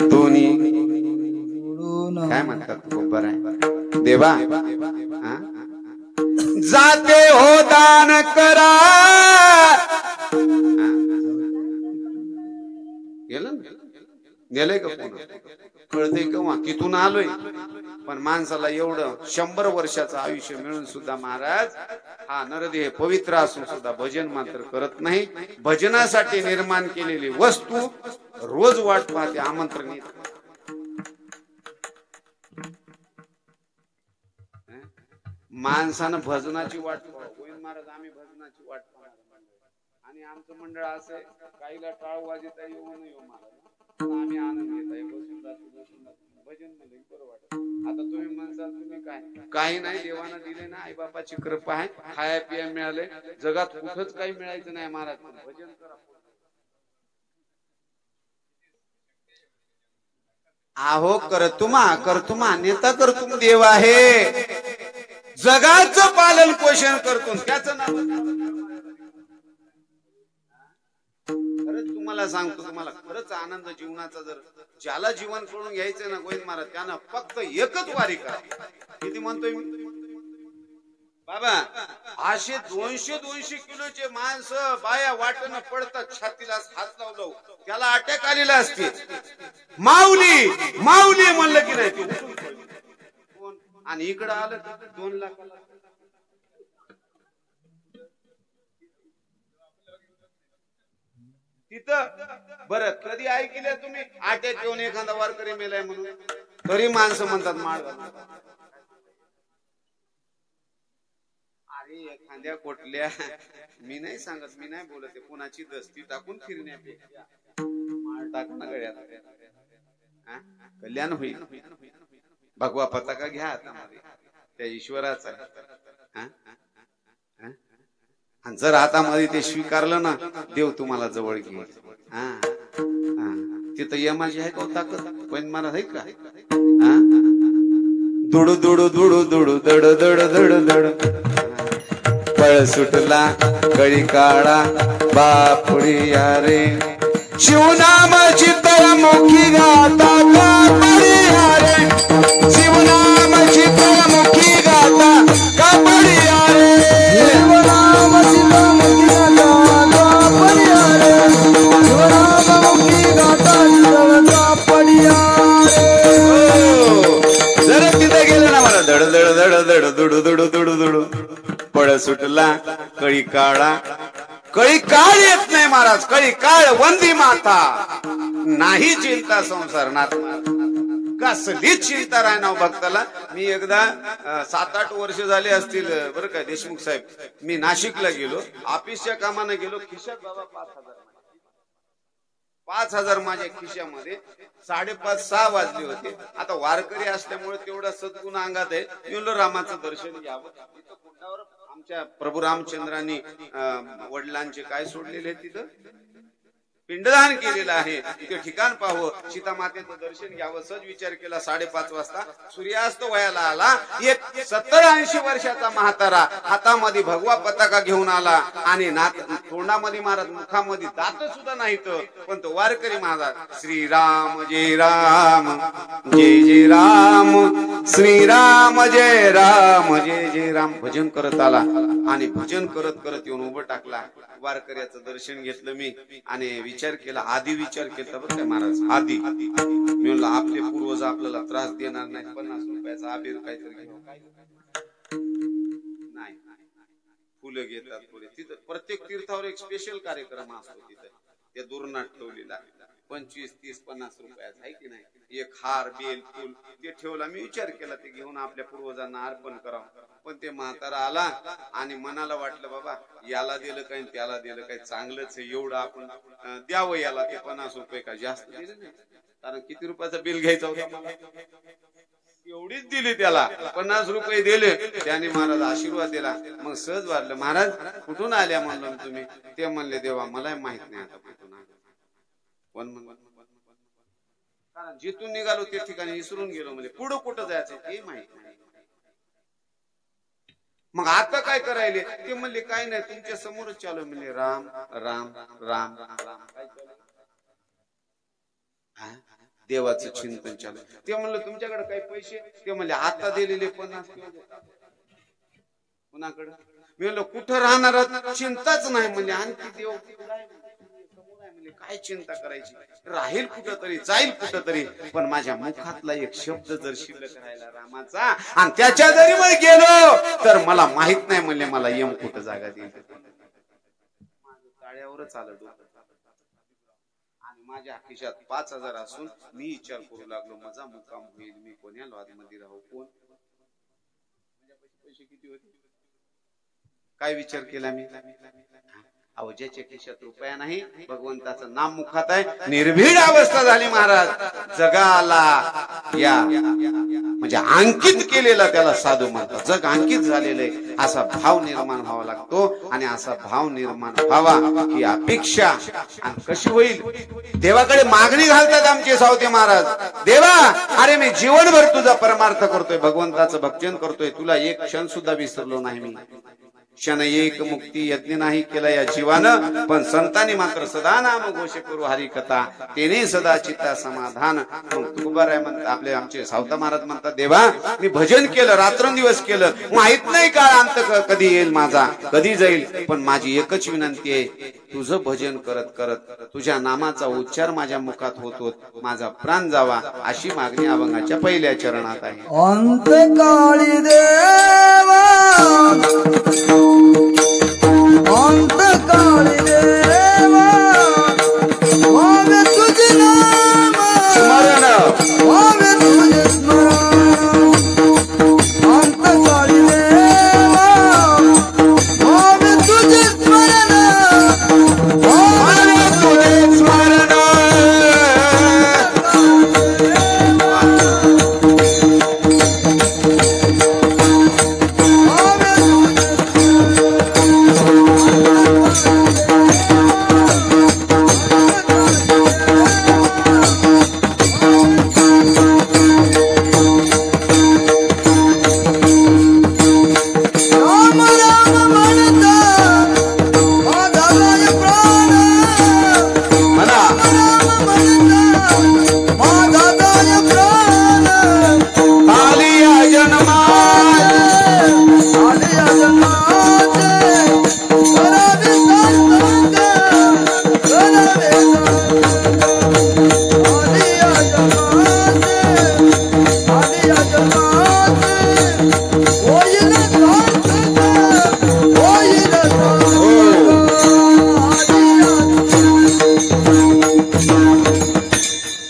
दोन्ही काय म्हणतात बरोबर आहे देवा. जाते हो दान करा. गेलंय का पुन्हा? कळतंय का तिथून आलोय. पण माणसाला एवढं 100 वर्षाचं आयुष्य मिळून सुद्धा महाराज हा नरदेह पवित्र असून सुद्धा भजन मात्र करत नाही. भजनासाठी निर्माण केलेली वस्तू रोज वाट पाहते, आमंत्रण येत. माणसानं भजनाची वाट पाहावं. गोविंद महाराज आम्ही भजनाची वाट पाहणार आणि आमचं मंडळ असं आहे, काहीला टाळ वाजता येऊ न येऊ महाराज आम्ही आनंद घेत आहे. बसून भजन मध्ये बरं वाटत. आता तुम्ही म्हणसाल तुम्ही काय काही नाही, देवानं दिले ना, आई बापाची कृपा आहे, खाया पिया मिळाले. जगात कुठंच काही मिळायचं नाही महाराज. भजन करा. आहो करतुमा नेता करतुम देव आहे. जगाचं पालन पोषण करतो त्याचं नाव. खरंच तुम्हाला सांगतो, तुम्हाला खरंच आनंद जीवनाचा जर ज्याला जीवन सोडून घ्यायचं ना गोविंद महाराज, त्यानं फक्त एकच वारी करा. किती म्हणतोय मी बाबा? असे 200 किलोचे माणसं बाया वाटणं पडतात, छातीला हात लावलं त्याला अटॅक आलेला असते. माऊली म्हणलं की नाही ते, आणि इकडं आलं 2 लाखाला. तिथं बरं कधी ऐकले तुम्ही अटॅक येऊन एखादा वारकरी मेलाय म्हणून? तरी माणसं म्हणतात माळ. अरे एखाद्या कोटल्या, मी नाही सांगत, मी नाही बोलत, कुणाची दस्ती टाकून फिरण्यापेक्षा माळ टाकणं गळ्यात कल्याण होईल. भगवा पताका घ्या आता त्या ईश्वराचा. आणि जर हातामध्ये ते स्वीकारलं ना, देव तुम्हाला जवळ घेईल. हा तिथं यमाची आहे का ताकद? पण मला आहे का? दुडू दुडू दुडू दुडू दड दड दड दड पळ सुटला कळी काळा बापुडी रे शिवनाम चित्तमुखी गाता कापडी रे शिवनाम चित्तमुखी गाता कापडी रे शिवनाम चित्तमुखी गाता कापडी रे शिवनाममुखी गाता कापडी रे. जर तिथे गेलं ना मला धड धड धड धड दुडू दुडू दुडू दुडू पळ सुटला कळी काळा. कळी काळ येत नाही महाराज, कळी काळ वंदी माता नाही चिंता संसारनाथ. कसलीच चिंता राहणार भक्ताला. मी एकदा 7-8 वर्ष झाले असतील बरं का देशमुख साहेब, मी नाशिकला गेलो, ऑफिसच्या कामाने गेलो. खिशात बाबा 5,000 माझ्या खिशामध्ये. 5:30-6 वाजले होते. आता वारकरी असल्यामुळे तेवढा सद्गुण अंगात आहे. गेलो रामाचं दर्शन घ्यावं. तिथं कुंडावर आमच्या प्रभू रामचंद्रांनी वडिलांचे काय सोडलेले तिथं पिंडदान केलेलं आहे. ते ठिकाण पाहावं, सीता मातेचं दर्शन घ्यावं. सहज विचार केला. 5:30 वाजता सूर्यास्त वयाला आला. एक 70-80 वर्षाचा म्हातारा हातामध्ये भगवा पताका घेऊन आला आणि तोंडामध्ये महाराज मुखामध्ये दात सुद्धा नाहीत, पण तो वारकरी महाराज श्रीराम जय राम जय जय राम श्रीराम जय राम जय जय राम भजन करत आला आणि भजन करत करत येऊन उभं टाकला. वारकऱ्याचं दर्शन घेतलं मी आणि विचार केला. आधी विचार केला बरं काय महाराज, आधी मी म्हणलं आपले पूर्वज आपल्याला त्रास देणार नाही, 50 रुपयाचा आबीर काहीतरी घेऊ. नाही, फुलं घेतात पुढे. तिथं प्रत्येक तीर्थावर एक स्पेशल कार्यक्रम असतो. तिथं त्या दुर्नाट ठेवलेला 25, 30, 50 रुपयाचा आहे की नाही. एक हार बेल फुल ते ठेवला. मी विचार केला ते घेऊन आपल्या पूर्वजांना अर्पण करावं. पण ते म्हातारा आला आणि मनाला वाटलं बाबा याला दिलं काय त्याला दिलं काय, चांगलंच आहे, एवढं आपण द्यावं याला. ते 50 रुपये का जास्त दिले नाही, कारण किती रुपयाचं बिल घ्यायचं होतं मला, एवढीच दिली त्याला. 50 रुपये दिले. त्याने महाराज आशीर्वाद दिला. मग सहज वाटलं. महाराज कुठून आल्या म्हणलं तुम्ही? ते म्हणले देवा मला माहित नाही आता कुठून आले. पण कारण जिथून निघालो ते ठिकाणी विसरून गेलो. म्हणजे पुढं कुठं जायचं हे माहित नाही. मग आता काय करायले? ते म्हणले काय नाही तुमच्या समोरच चालू. म्हणले राम राम राम राम काय चालू? देवाचं चिंतन चालू. ते म्हणलं तुमच्याकडे काही पैसे? ते म्हणले आता दिलेले 50 कुणाकडे? मी म्हणलं कुठं राहणार? चिंताच नाही. म्हणजे आणखी देव म्हणजे काय चिंता करायची? राहील कुठं तरी, जाईल कुठं तरी, पण माझ्या मुखातला एक शब्द जर शिल्लक राहिला रामाचा आणि त्याच्या जरी मी गेलो तर मला माहित नाही म्हणले मला यम कुठं जागा देईल. माझं टाळ्यावरच आलं डोकं आणि माझ्या खिशात 5,000 असून मी विचार करू लागलो माझा मुक्काम होईल, मी कोण्या लॉज मध्ये राहू, कोण पैसे किती होते काय विचार केला मी. अहो ज्याच्या खिशात रुपया नाही भगवंताचं नाम मुखात आहे. निर्भीड अवस्था झाली महाराज. जगाला या म्हणजे अंकित केलेला त्याला साधू म्हणतात. जग अंकित झालेलं आहे असा भाव निर्माण व्हावा लागतो. आणि असा भाव निर्माण व्हावा ही अपेक्षा आणि कशी होईल? देवाकडे मागणी घालतात आमचे सावते महाराज. देवा अरे मी जीवनभर तुझा परमार्थ करतोय, भगवंताचं भक्षण करतोय, तुला एक क्षण सुद्धा विसरलो नाही मी. क्षण एक मुक्ती यज्ञ नाही केला या जीवानं, पण संतांनी मात्र सदा नाम घोष करू हरी कथा तेने सदा चित्ता समाधान. मग तुकोबाराय म्हणतात आपले आमचे सावता महाराज म्हणतात देवा मी भजन केलं, रात्रंदिवस केलं, माहित नाही काळ अंत कधी येईल माझा, कधी जाईल, पण माझी एकच विनंती आहे तुझं भजन करत करत तुझ्या नामाचा उच्चार माझ्या मुखात होतो, माझा प्राण जावा अशी मागणी अभंगाच्या पहिल्या चरणात आहे. अंतकाळी देवा अंतकाळी देवा व्हावे तुझे नाम स्मरण, व्हावे तुझे स्मरण. अंतकाळी देवा व्हावे तुझे स्मरण, व्हावे तुझे स्मरण.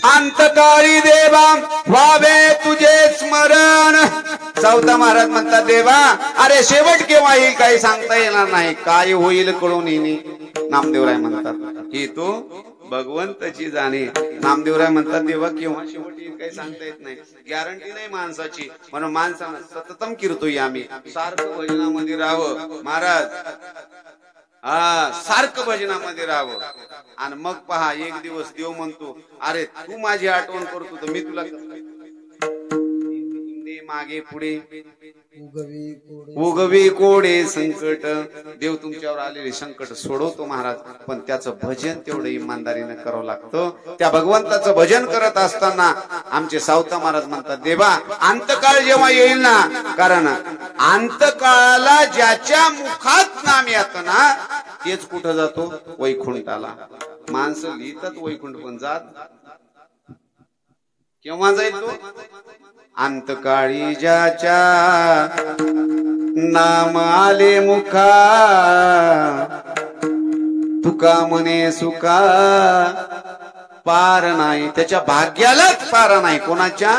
अंतकाळी देवा व्हावे तुझे स्मरण. सावता महाराज म्हणतात देवा अरे शेवट केव्हा येईल काही सांगता येणार नाही, काय होईल कळून येईल. नामदेवराय म्हणतात ही तो भगवंताची जाणे. नामदेवराय म्हणतात देवा केव्हा शेवट येईल काही सांगता येत नाही, गॅरंटी नाही माणसाची. म्हणून माणसानं सततम कीर्तोय आम्ही सारखं भजनामध्ये राहावं महाराज. सारखं भजनामध्ये राहावं. आणि मग पहा एक दिवस देव म्हणतो अरे तू माझी आठवण करतो तर मी तुला मागे पुढे उगवी कोडे संकट. देव तुमच्यावर आलेले संकट सोडवतो महाराज, पण त्याचं भजन तेवढं इमानदारीने करावं लागतं. त्या भगवंताचं भजन करत असताना आमचे सावता महाराज म्हणतात देवा अंतकाळ जेव्हा येईल ना, कारण अंतकाळाला ज्याच्या मुखात नाम येतं ना तेच कुठं जातो वैकुंठाला. माणसं लिहितात वैकुंठ पण जात केव्हा जाईल तो अंतकाळी ज्याच्या नाम आले मुखा. तुका म्हणे सुका पार नाही, त्याच्या भाग्यालाच पार नाही. कोणाच्या?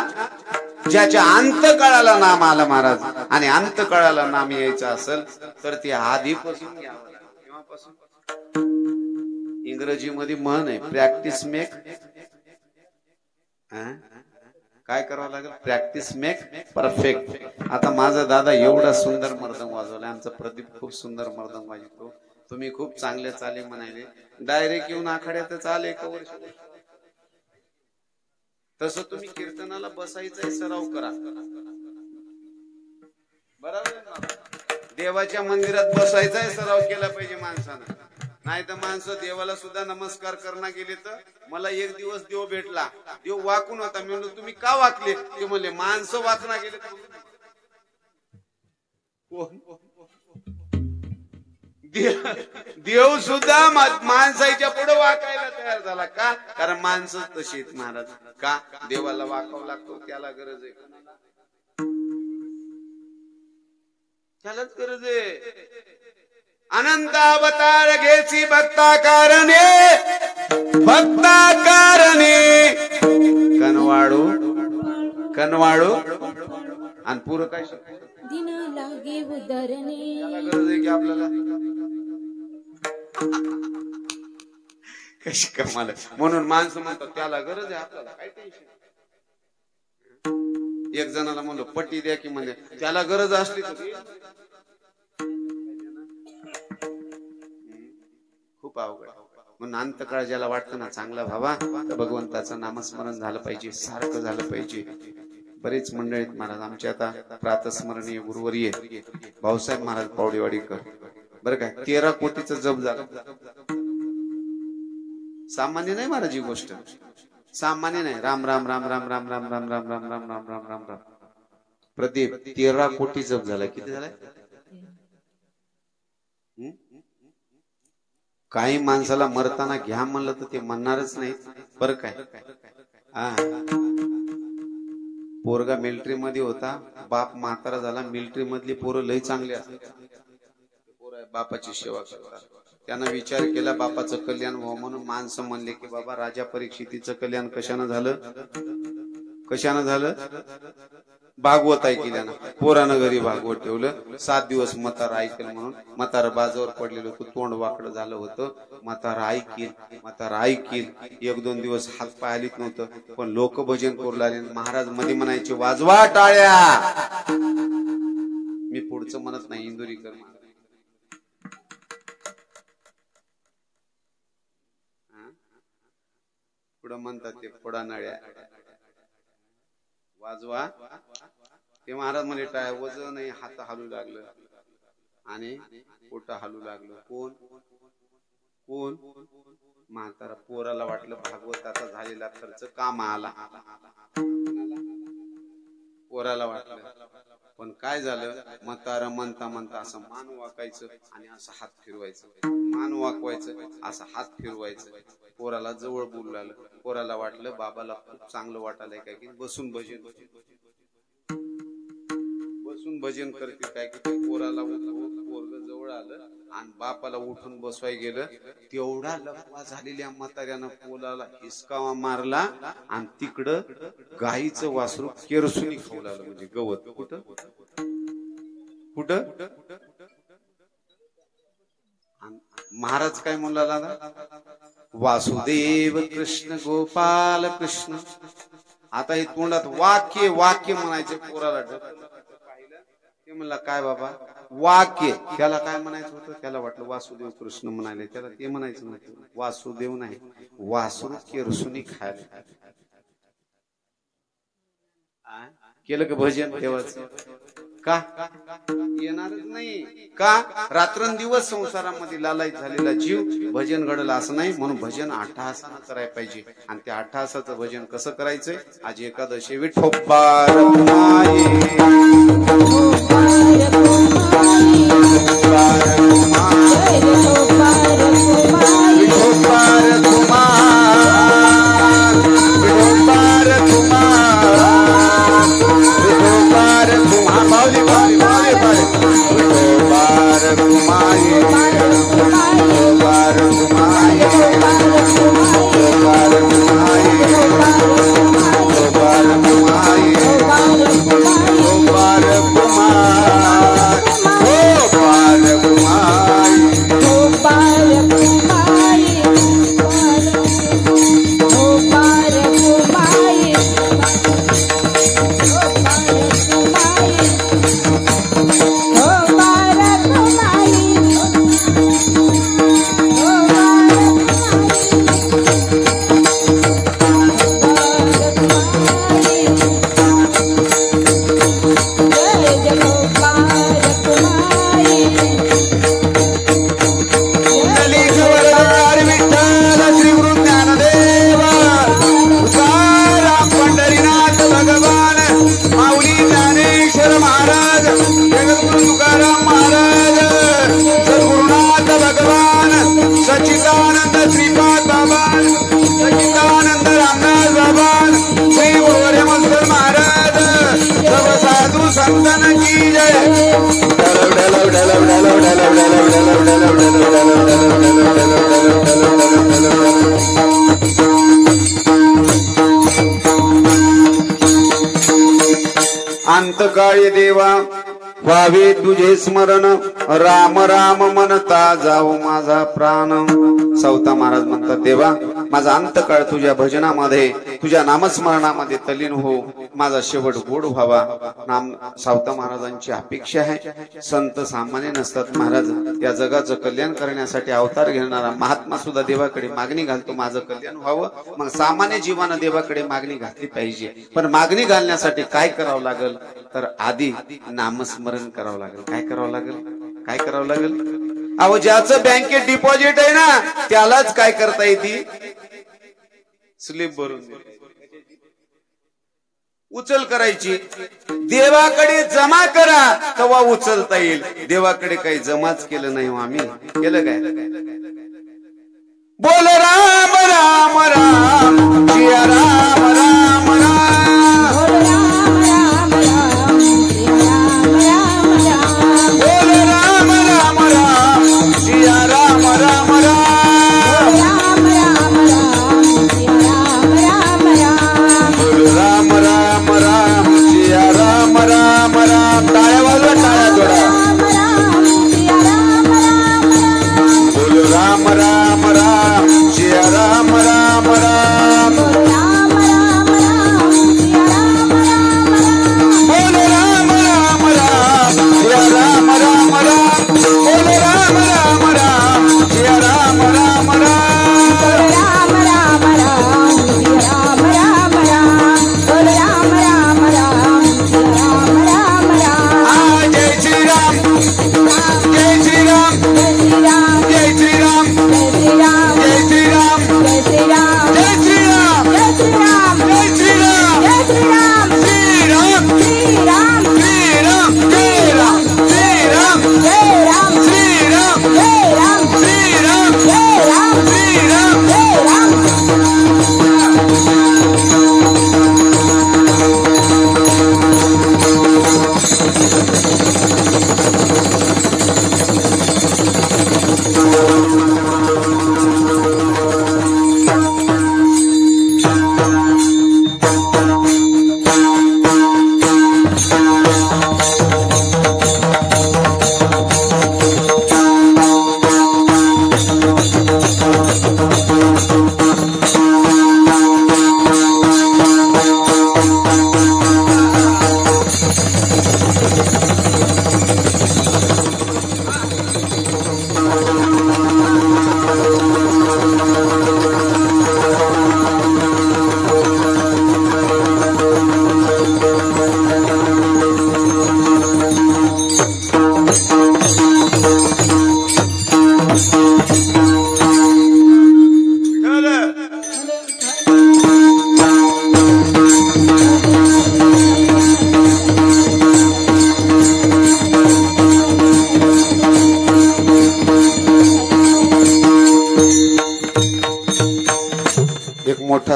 ज्याच्या अंतकाळाला नाम आलं महाराज. आणि अंतकाळाला नाम यायचं असेल तर ते आधीपासून घ्यावं. केव्हापासून? इंग्रजीमध्ये म्हण आहे प्रॅक्टिस मेक काय करावं लागेल? Practice make perfect. आता माझा दादा एवढा सुंदर मर्दंग वाजवला, आमचा प्रदीप खूप सुंदर मर्दंग वाजवतो. तुम्ही खूप चांगले चाले म्हणाले, डायरेक्ट येऊन आखाड्यातच आले का वर्ष. तसं तुम्ही कीर्तनाला बसायचा सराव करा बरोबर. देवाच्या मंदिरात बसायचा सराव केला पाहिजे माणसानं. नाही तर माणसं देवाला सुद्धा नमस्कार करणं गेले तर. मला एक दिवस देव भेटला, देव वाकून होता. मी म्हणलो तुम्ही का वाकले? ते म्हणले माणसं वाकणं गेले. देव सुद्धा माणसाच्या पुढे वाकायला तयार झाला. का? कारण माणसं तशी आहेत महाराज. का? देवाला वाकावं लागतो, त्याला गरज आहे, त्यालाच गरज आहे. अनंत अवतार घेसी भक्ता कारणे, भक्ता कारणे कनवाळू कनवाळू. आणि पुरं काय दिन लागे उदरणे. त्याला गरज आहे की आपल्याला कशी कमाल. म्हणून माणसं म्हणतात त्याला गरज आहे, आपल्याला काय टेन्शन. एक जणाला म्हणलो पट्टी द्या की म्हणजे त्याला गरज असली तर खूप अवघड. म्हणून अंतकाळ ज्याला वाटतं ना चांगला व्हावा तर भगवंताचं नामस्मरण झालं पाहिजे, सारखं झालं पाहिजे. बरेच मंडळीत महाराज आमचे आता प्रातस्मरणीय गुरुवर्य भाऊसाहेब महाराज पावडेवाडीकर बरं काय 13 कोटीचं जप झालं. सामान्य नाही महाराज ही गोष्ट, सामान्य नाही. राम राम राम राम राम राम राम राम राम राम राम राम राम राम. प्रदीप 13 कोटी जप झाला. किती झालाय? काही माणसाला मरताना घ्या म्हणलं तर ते म्हणणारच नाही बरं काय. पोरगा मिलिटरी मध्ये होता, बाप म्हातारा झाला. मिलिटरी मधली पोरं लय चांगली असतात, पोरं बापाची सेवा करतात. त्यानं विचार केला बापाचं कल्याण व्हावं म्हणून. माणसं म्हणले की बाबा राजा परीक्षितीचं कल्याण कशानं झालं? कशानं झालं? भागवत ऐकल्यानं. पोरानं घरी भागवत ठेवलं. 7 दिवस म्हातारा ऐकेल म्हणून. म्हातारा बाजावर पडलेलं होतं, तोंड वाकडं झालं होतं. म्हातारा ऐकील म्हातारा ऐकील. 1-2 दिवस हात पाय हलीत नव्हतं, पण लोक भजन करू लागले. महाराज मध्ये म्हणायचे वाजवा टाळ्या. मी पुढचं म्हणत नाही, इंदुरीकर पुढं म्हणतात ते फोडा नळ्या वाजवा. ते महाराज म्हणे टाळ्या. वजन नाही, हात हलू लागलं आणि पोट हलू लागलं. कोण कोण? म्हातारा. पोराला वाटलं भागवताचा झालेला खर्च कामा आला. पोराला वाटलं, पण काय झालं? म्हातारा म्हणता म्हणता असं मान वाकायचं आणि असं हात फिरवायचं, मान वाकवायचं, असं हात फिरवायचं. पोराला जवळ बोलू लागलं. पोराला वाटलं बाबाला खूप चांगलं वाटायलंय काय की बसून भजन बसून भजन करते काय की. पोराला पोरग जवळ आलं आणि बापाला उठून बसवाय गेलं, तेवढा लकवा झालेल्या म्हाताऱ्यानं पोलाला हिसकावा मारला आणि तिकडं गाईचं वासरू केरसुनी खाऊ लागलं, म्हणजे गवत. कुठं कुठं महाराज काय म्हणला, वासुदेव कृष्ण गोपाल कृष्ण. आता हे तोंडात वाक्य वाक्य म्हणायचे, पोराला पाहिलं ते म्हणला काय बाबा वाक्य, त्याला काय म्हणायचं होतं, त्याला वाटलं वासुदेव कृष्ण म्हणाले, त्याला ते म्हणायचं नव्हतं, वासुदेव नाही वासरू केरसुनी खायला. केलं का भजन देवाचं? का येणारच नाही का? रात्रंदिवस संसारामध्ये लालायत झालेला जीव भजन घडलं असं नाही, म्हणून भजन अट्टहासानं करायला पाहिजे. आणि त्या अट्टहासाचं भजन कसं करायचंय? आज एकादशी विठोबार कुमाई, अंतकाळी देवा व्हावे तुझे स्मरण, राम राम म्हणता जाऊ माझा प्राण. सावता महाराज म्हणतात, देवा माझा अंतकाळ तुझ्या भजनामध्ये तुझ्या नामस्मरणामध्ये तल्लीन हो, माझा शेवट गोड व्हावा. नाम सावता महाराजांची अपेक्षा आहे. संत सामान्य नसतात महाराज, या जगाचं कल्याण करण्यासाठी अवतार घेणारा महात्मा सुद्धा देवाकडे मागणी घालतो, माझं कल्याण व्हावं. मग सामान्य जीवानं देवाकडे मागणी घातली पाहिजे. पण मागणी घालण्यासाठी काय करावं लागेल, तर आधी नामस्मरण करावं लागेल. काय करावं लागेल? काय करावं लागेल? अहो ज्याचं बँकेत डिपॉझिट आहे ना, त्यालाच काय करता येते, स्लिप भरून उचल करायची. देवाकडे जमा करा तेव्हा उचलता येईल. देवाकडे काही जमाच केलं नाही, आम्ही केलं काय? बोल राम राम राम जिया राम राम राम, बोल राम राम राम जिया राम राम राम, बोल राम राम राम जिया राम राम राम. टाळ्या वाजवा, टाळ्या थोडा. बोल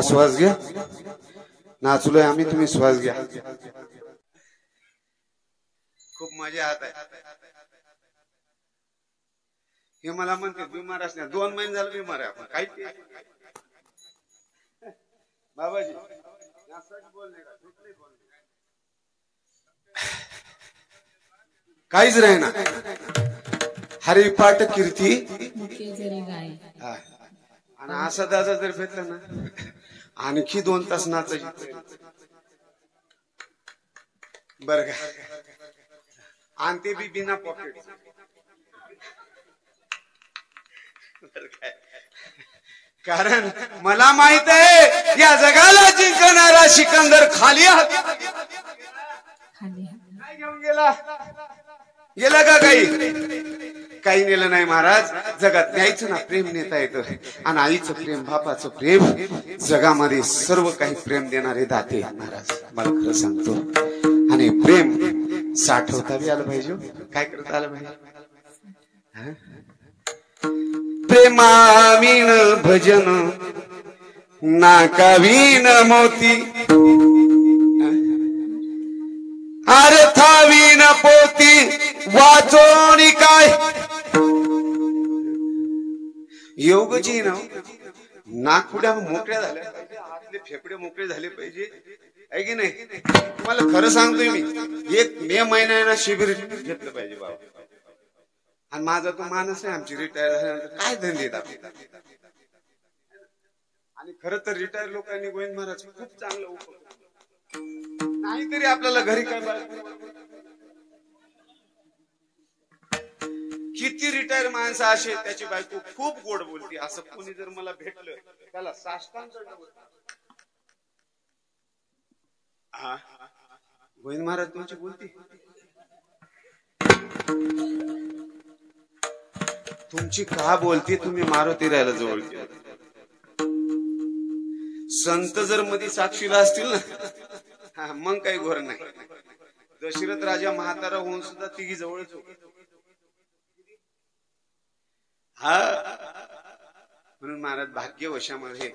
श्वास घ्या. नाचलोय आम्ही, तुम्ही श्वास घ्या. खूप मजा आत आहे. हे मला म्हणते बिमार असल्या 2 महिने झाले बिमार आहे आपण. काही बाबाजी काहीच राही ना. हरिपाठ कीर्ती आणि असा दादा जर भेटला ना आणखी 2 तास नाचायची. बर का. आणि ते बी बिना पॉकेट. कारण मला माहित आहे या जगाला जिंकणारा सिकंदर खाली हात काय घेऊन गेला. गेला का काही नेलं नाही महाराज. जगात न्यायचं ना प्रेम नेता येतं. आणि आईचं प्रेम, बापाचं प्रेम, जगामध्ये सर्व काही प्रेम देणारे दाते महाराज. मला खरं सांगतो. आणि प्रेम साठवता बी आलं पाहिजे. काय करता आलं पाहिजे. प्रेमाविन भजन नाकाविन मोती अर्थाविन पोती वाचोनी काय. योगजी ना नाकपुड्या मोकळ्या झाल्या पाहिजे, हातले फेफडे मोकळे झाले पाहिजे. आहे की नाही. तुम्हाला खरं सांगतोय मी. 1 मे महिन्यानं शिबिर घेतलं पाहिजे बाबा. आणि माझा तो माणूस आहे. आमची रिटायर झाल्यानंतर काय धंदे दाखवतात. आणि खरं तर रिटायर लोकांनी गोविंद महाराज खूप चांगलं उपयोग नाहीतरी आपल्याला घरी काय. किती रिटायर माणसं असे त्याची बायको खूप गोड बोलते. असं कोणी जर मला भेटलं त्याला साष्टांग हा गोविंद महाराज तुमची बोलती. तुमची का बोलते. तुम्ही मारुती राहायला जवळ केलं. संत जर मध्ये साक्षीला असतील ना मग काही घोर नाही. दशरथ राजा म्हातारा होऊन सुद्धा तिघी जवळच होते. हा म्हणून महाराज भाग्यवशामध्ये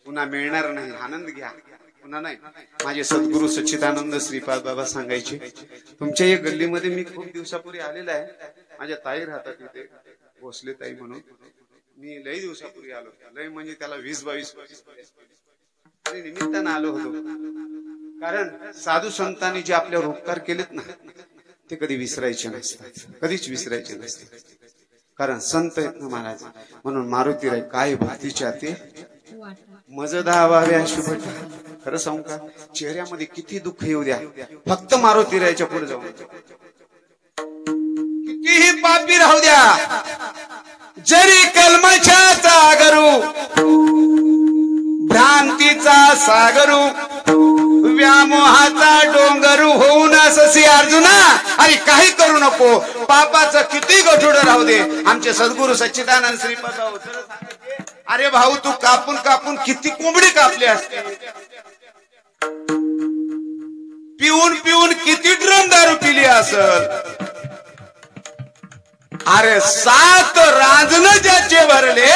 पुन्हा मिळणार नाही. आनंद घ्या. पुन्हा नाही. माझे सद्गुरु सच्चिदानंद श्रीपाद बाबा सांगायचे. तुमच्या या गल्लीमध्ये मी खूप दिवसापूर्वी आलेला आहे. माझ्या ताई राहतात तिथे, भोसले ताई म्हणून. मी लई दिवसापूर्वी आलो. लई म्हणजे त्याला 20-22 निमित्तानं आलो होतो. कारण साधू संतांनी जे आपल्यावर उपकार केलेत ना ते कधी विसरायचे नसतात. कधीच विसरायचे नसतात. कारण संत आहेत ना महाराज. म्हणून मारुती राय काय भक्तीच्या ते मजदा व्हाव्या शुभ. खरं सांगू का. चेहऱ्यामध्ये किती दुःख येऊ द्या, फक्त मारुती रायच्या पुढे जाऊन. कितीही पापी राहू द्या, जरी कलमाच्या सागरू भ्रांतीचा सागरू व्यामोहाचा डोंगरू होऊ नससी अर्जुना. अरे काही करू नको. पापाचं किती गठुड राहू दे. आमचे सद्गुरु सच्चिदानंद श्रीपाद अरे भाऊ तू कापून कापून किती कोंबडी कापली असते. पिऊन पिऊन किती ड्रम दारू पिली असल. अरे 7 रांजण ज्याचे भरले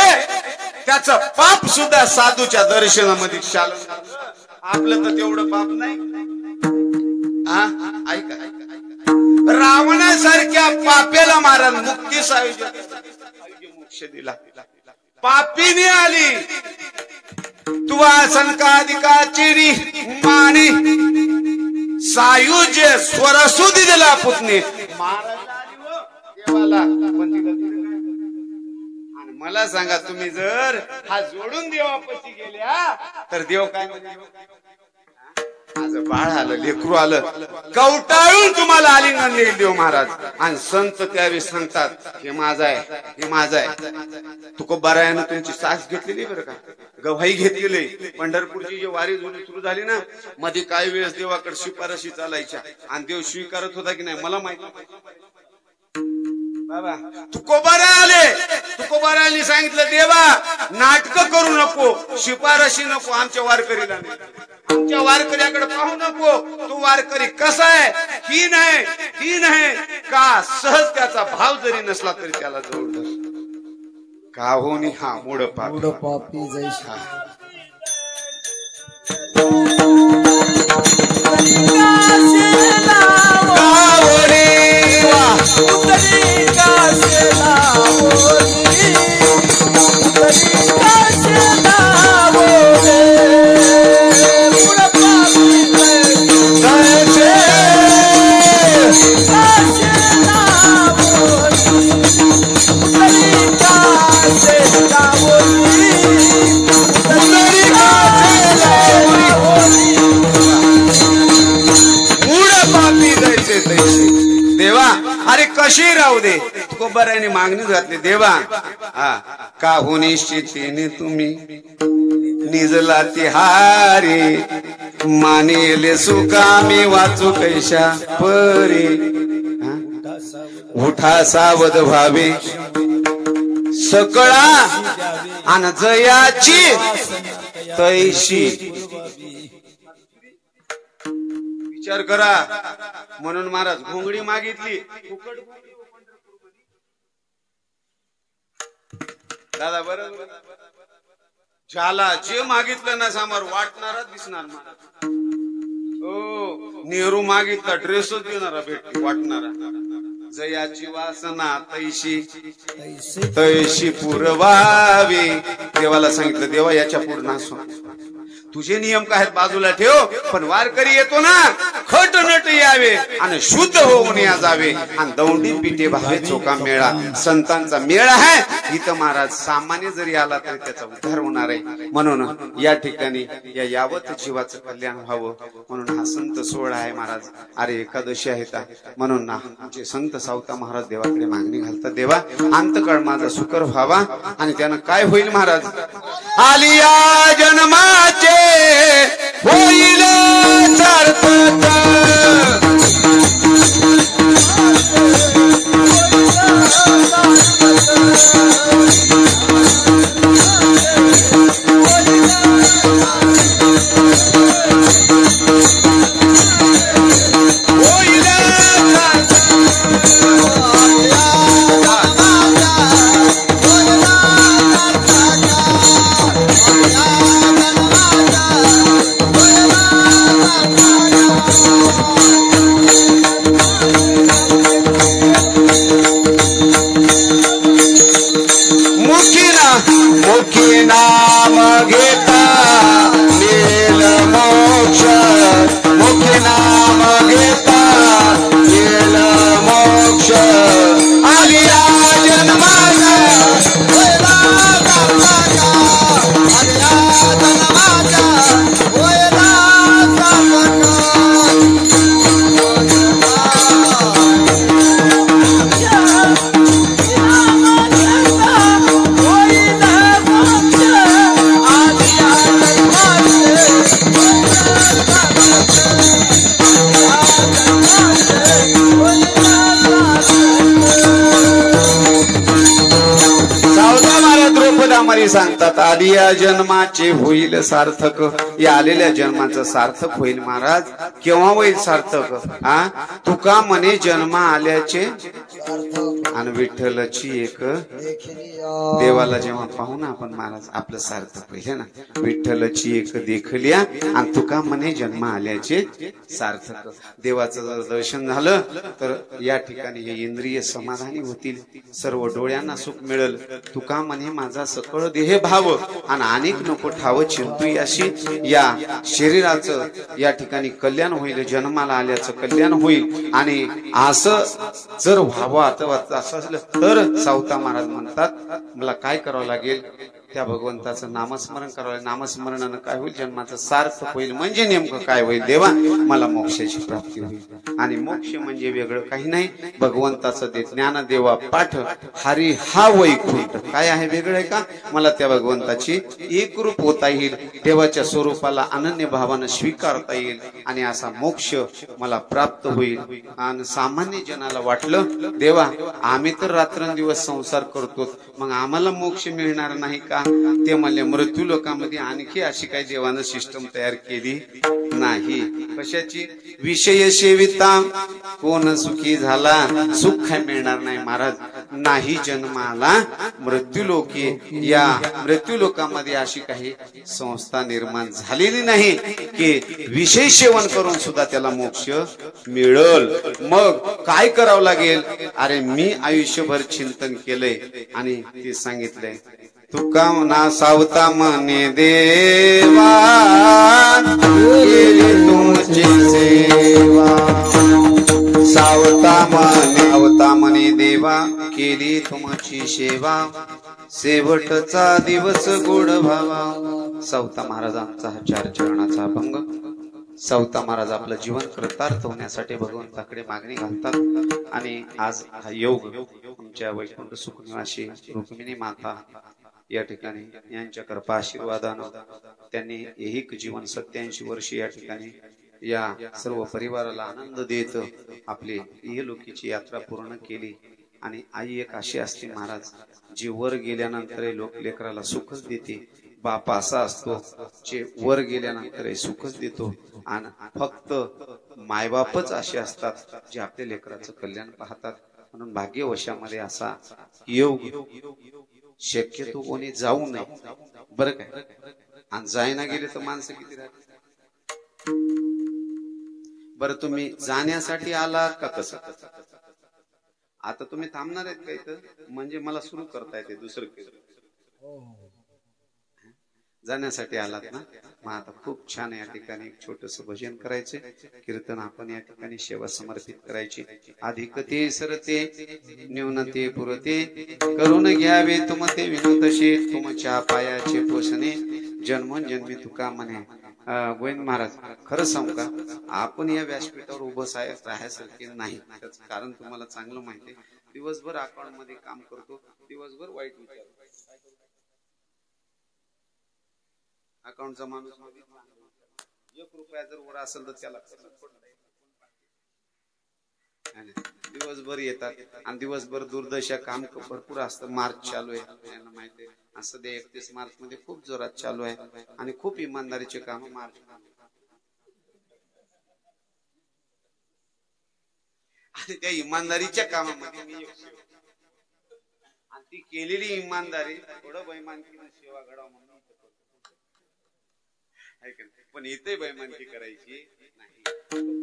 त्याचं पाप सुद्धा साधूच्या दर्शनामध्ये शालन. आपलं तर तेवढं पाप नाही. ऐका रावणासारख्या पाप्याला महाराज मुक्ती मोक्ष दिला. पापीने आली तुवा संकाधिकाची मानी सायुज स्वरसुदी दिला पुतणी महाराज आली हो देवाला. आणि मला सांगा तुम्ही जर हा जोडून देवापाशी गेल्या तर देव काय माझं बाळ आलं, लेकरू आलं, कवटाळून तुम्हाला आलिंगन देईल देव महाराज. आणि संत त्यावेळी सांगतात हे माझं आहे, हे माझं आहे. तुकोबारायानं त्यांची साथ घेतलेली बरं का, गवाही घेतलेली. पंढरपूरची जी वारी सुरू झाली ना मध्ये काही वेळेस देवाकडे शिफारशी चालायच्या आणि देव स्वीकारत होता की नाही मला माहिती. बाबा तुकोबारा आले, तुकोबारांनी सांगितलं देवा नाटक करू नको, शिफारशी नको आमच्या वारकरीला, आमच्या वारकऱ्याकडे पाहू नको. तू वारकरी कसा आहे ही नाही ही नाही का सहज त्याचा भाव जरी नसला तरी त्याला जवळ धर. का होनी हा मूड पापी जैसा कशी राहू दे. तुकोबारायने मागणीच घातली, देवा का हो निश्चितीने तुम्ही निजला तिहारी मानेले सुकामी वाचू कैशा परी. उठा सावध व्हावे सकळा आणि जयाची तैशी. विचार करा. म्हणून महाराज घोंगडी मागितली. दादा बरोबर ज्याला जे मागितलं ना समोर वाटणारच दिसणार महाराज. हो नेहरू मागितला ड्रेसच देणारा भेटली वाटणारा. जयाची वासना तैशी तैशी पुरवावी. देवाला सांगितलं, देवा याच्या पूर्ण तुझे नियम काय आहेत बाजूला ठेव, पण वारकरी येतो ना खट नट यावे आणि शुद्ध होऊन या जावे आणि दौंडी पिठे भावे चोका मेळा. संतांचा मेळ आहे इथं महाराज. सामान्य जरी आला तरी त्याचा उद्धार होणार आहे. म्हणून या ठिकाणी या यावत जीवाचं कल्याण व्हावं म्हणून हा संत सोहळा आहे महाराज. अरे एकादशी आहेत म्हणून ना आमचे संत सावता महाराज देवाकडे मागणी घालतात, देवा अंतकाळ माझा सुकर व्हावा. आणि त्यानं काय होईल महाराज, आलिया जन्माचे होईल सार्थक. मुखी नाम घेता नील मोक्ष. मुखी नाम घेता नील मोक्ष. आलिया जन्माचा होयला सार्थक. आलिया जन्माचा होयला सार्थक. सांगतात आलिया जन्माचे होईल सार्थक. या आलेल्या जन्माचं सार्थक होईल महाराज. केव्हा होईल सार्थक? तुका म्हणे जन्म आल्याचे आणि विठ्ठलची एक. देवाला जेव्हा पाहू ना आपण महाराज आपलं सार्थक होईल ना. विठ्ठलची एक देखलिया आणि तुका म्हणे जन्म आल्याचे सार्थक. देवाचं जर दर्शन झालं तर या ठिकाणी हे इंद्रिय समाधानी होतील. सर्व डोळ्यांना सुख मिळेल. तुका म्हणे माझा सकळ देह भाव आणि अनेक नको ठाव चिंतू अशी या शरीराचं या ठिकाणी कल्याण होईल. जन्माला आल्याचं कल्याण होईल. आणि असं जर व्हावं असं असलं तर सावता महाराज म्हणतात मला काय करावं लागेल, त्या भगवंताचं नामस्मरण करावं. नामस्मरणानं काय होईल, जन्माचं सार्थ होईल. म्हणजे नेमकं काय होईल, देवा मला मोक्षाची प्राप्ती होईल. आणि मोक्ष म्हणजे वेगळं काही नाही, भगवंताचं दे ज्ञान देवा पाठ हरी हा वैकुंठ. काय आहे, वेगळं आहे का? मला त्या भगवंताची एकरूप होता येईल, देवाच्या स्वरूपाला अनन्य भावानं स्वीकारता येईल आणि असा मोक्ष मला प्राप्त होईल. आणि सामान्य जनाला वाटलं देवा आम्ही तर रात्रंदिवस संसार करतो, मग आम्हाला मोक्ष मिळणार नाही का? ते म्हणले मृत्यू लोकांमध्ये आणखी अशी काही देवानं सिस्टम तयार केली नाही. कशाची? विषय सेविता कोण सुखी झाला, सुख मिळणार नाही महाराज. नाही जन्माला मृत्यू लोकी, या मृत्यू लोकांमध्ये अशी काही संस्था निर्माण झालेली नाही की विषय सेवन करून सुद्धा त्याला मोक्ष मिळल. मग काय करावं लागेल? अरे मी आयुष्यभर चिंतन केलंय आणि ते सांगितलंय. तुका ना सावता म्हणे देवा केली तुमची सेवा. सावता म्हणे देवा केली तुमची सेवा, शेवटचा दिवस गोड भावा. सावता महाराजांचा हा 4 चरणाचा अभंग सावता महाराज आपलं जीवन कृतार्थ होण्यासाठी भगवंताकडे मागणी घालतात आणि आज हा योग आमच्या वैकुंठ सुखनिवासी रुक्मिणी माता या ठिकाणी यांच्या कृपा आशीर्वादानं त्यांनी एक जीवन 87 वर्षे या ठिकाणी या सर्व परिवाराला आनंद देत आपली इहलोकीची यात्रा पूर्ण केली। आणि आई एक अशी असते महाराज जी वर गेल्यानंतर लोक लेकराला सुखच देते, बाप असा असतो जे वर गेल्यानंतर सुखच देतो आणि फक्त मायबापच असे असतात जे आपल्या लेकराचं कल्याण पाहतात। म्हणून भाग्यवशामध्ये असा योग शक्यतो कोणी जाऊ नये बरं काय, आणि जायना गेले तर माणसं किती राहतात। बरं तुम्ही जाण्यासाठी आला का कसं? आता तुम्ही थांबणार आहेत का इथं? म्हणजे मला सुरू करता येते दुसरं जाण्यासाठी आलात ना? मग आता खूप छान या ठिकाणी एक छोटस भजन करायचे, कीर्तन आपण या ठिकाणी सेवा समर्पित करायची। अधिकते सरते न्यूनते पुरते करून घ्यावे तुमते विनोदशे तुमच्या पायाचे पोषणे जन्मोन जन्मी तुका म्हणे। गोविंद महाराज खरं सांगू का, आपण या व्यासपीठावर उभं राहायसारखे नाही। त्याच कारण तुम्हाला चांगलं माहिती आहे, दिवसभर अकाउंट मध्ये काम करतो, दिवसभर वाईट विचार अकाउंटचा माणूस 1 रुपया जर वर असेल तर त्याला दिवसभर येतात आणि दिवसभर दुर्दशा काम भरपूर असतं। मार्च चालू आहे यांना माहिती आहे, असं ते 31 मार्च मध्ये खूप जोरात चालू आहे आणि खूप इमानदारीचे काम मार्च आणि त्या इमानदारीच्या कामामध्ये मी आणि ती केलेली इमानदारी थोडं बैमानकीने सेवा घडावं म्हणून पण इथे बैमानकी करायची नाही।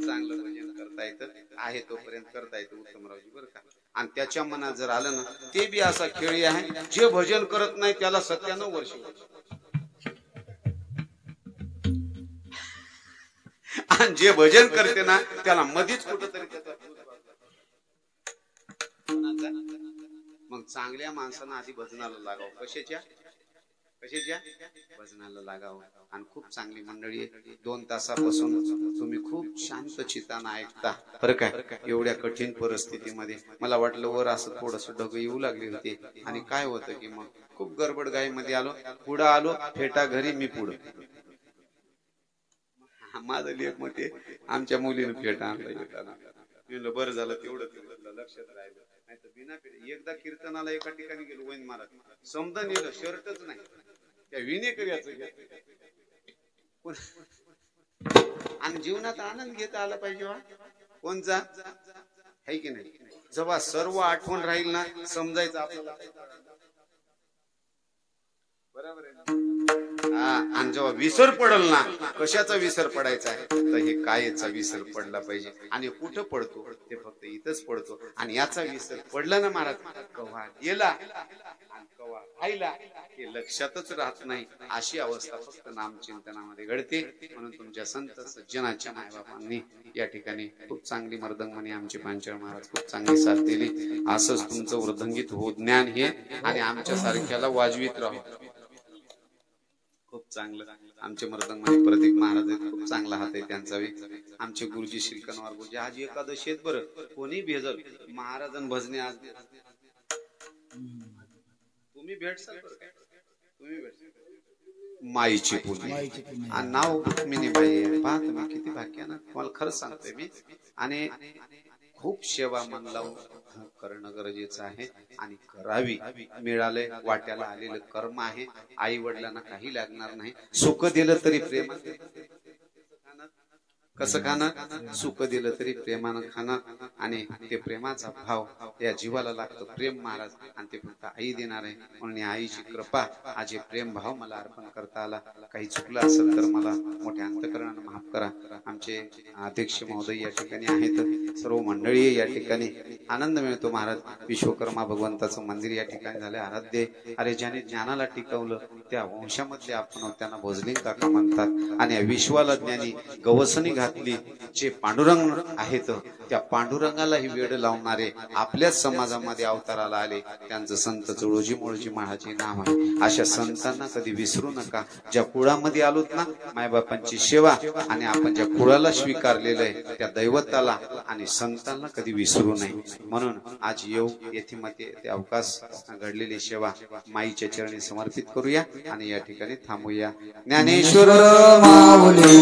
चांगलं भजन करता येतं आहे तोपर्यंत करता येतं उत्तमरावजी बरं का। आणि त्याच्या मनात जर आलं ना ते बी असा खेळी आहे, जे भजन करत नाही त्याला 97 वर्ष आणि जे भजन करते ना त्याला मधीच कुठंतरी त्याचा मग चांगल्या माणसांना आधी भजनाला लागावं। कशाच्या भजनाला लागावं। आणि खूप चांगली मंडळी आहे, 2 तासापासून तुम्ही खूप शांत चित्तानं ऐकता बरं काय। एवढ्या कठीण परिस्थितीमध्ये मला वाटलं वर असं थोडस ढग येऊ लागले होते आणि काय होतं की मग खूप गडबड घाईमध्ये आलो, पुढं आलो, फेटा घरी मी पुढं। माझं लेख मध्ये आमच्या मुलीनं फेटा आणला, बरं झालं तेवढं लक्षात राहिलं, नाही तर बिना फेटा एकदा कीर्तनाला एका ठिकाणी गेलो, गोविंद महाराज समजा नेलं शर्टच नाही त्या विनेकऱ्याचं आणि जीवनात आनंद घेता आला पाहिजे कोणचा आहे की नाही। जेव्हा सर्व आठवण राहील ना समजायचं आपल्याला बरोबर आहे ना। आणि जेव्हा विसर पडल ना, कशाचा विसर पडायचा आहे तर हे कायचा विसर पडला पाहिजे। आणि कुठं पडतो ते फक्त इथंच पडतो आणि याचा विसर पडला ना महाराज कव्हा गेला आणि कव्हा राहिला हे लक्षातच राहत नाही। अशी अवस्था फक्त नामचिंतनामध्ये घडते। म्हणून तुमच्या संत सज्जनाच्या मायबापांनी या ठिकाणी खूप चांगली मर्दंगमणी आमचे पांचाळ महाराज खूप चांगली साथ दिली। असंच तुमचं वृद्धंगित हो ज्ञान हे आणि आमच्या सारख्याला वाजवीत राहू। खूप चांगलं आमचे मर्दंगमणी प्रदीप महाराज खूप चांगला हात आहे त्यांचा। आमचे गुरुजी शिलकनवार गुरुजी आज एकादशी आहेत बरं, कोणी भेजल महाराजन भजने आज तुम्ही भेटसाल बरं काय, तुम्ही भेटसाल माईची पुणे आणि नाव रुक्मिणीबाई आहे। पहा तुम्ही किती भाग्य ना, तुम्हाला खरंच सांगतोय मी। आणि खूप सेवा मन लावून करणं गरजेचं आहे आणि करावी। मिळाले वाट्याला आलेलं कर्म आहे, आई वडिलांना काही लागणार नाही। सुख दिलं तरी प्रेमाने कसं खाणार, सुख दिलं तरी प्रेमानं खाणार आणि ते प्रेमाचा भाव या जीवाला लागतो। प्रेम महाराज आणि ते फक्त आई देणार आहे। म्हणून आईची कृपा आज प्रेम भाव मला अर्पण करता आला। काही चुकलं असेल तर मला मोठ्या अंतकरणानं माफ करा। आमचे अध्यक्ष महोदय या ठिकाणी आहेत, सर्व मंडळी या ठिकाणी आनंद मिळतो महाराज। विश्वकर्मा भगवंताचं मंदिर या ठिकाणी झालं आराध्य। अरे ज्याने ज्ञानाला टिकवलं त्या वंशामध्ये आपण त्यांना भोजलिंग काका म्हणतात आणि विश्वाला ज्ञानी गवसणी घात घातली जे पांडुरंग आहेत त्या पांडुरंगालाही वेड लावणारे आपल्याच समाजामध्ये अवताराला आले त्यांचं संत तुळोजी मोळजी महाराजांचे नाव आहे। अशा संतांना कधी विसरू नका। ज्या कुळामध्ये आलोत ना मायबापांची सेवा आणि आपण ज्या कुळाला स्वीकारलेलं आहे त्या दैवताला आणि संतांना कधी विसरू नये। म्हणून आज येऊ येथे ते अवकाश घडलेली सेवा माईच्या चरणी समर्पित करूया आणि या ठिकाणी थांबूया। ज्ञानेश्वर माऊली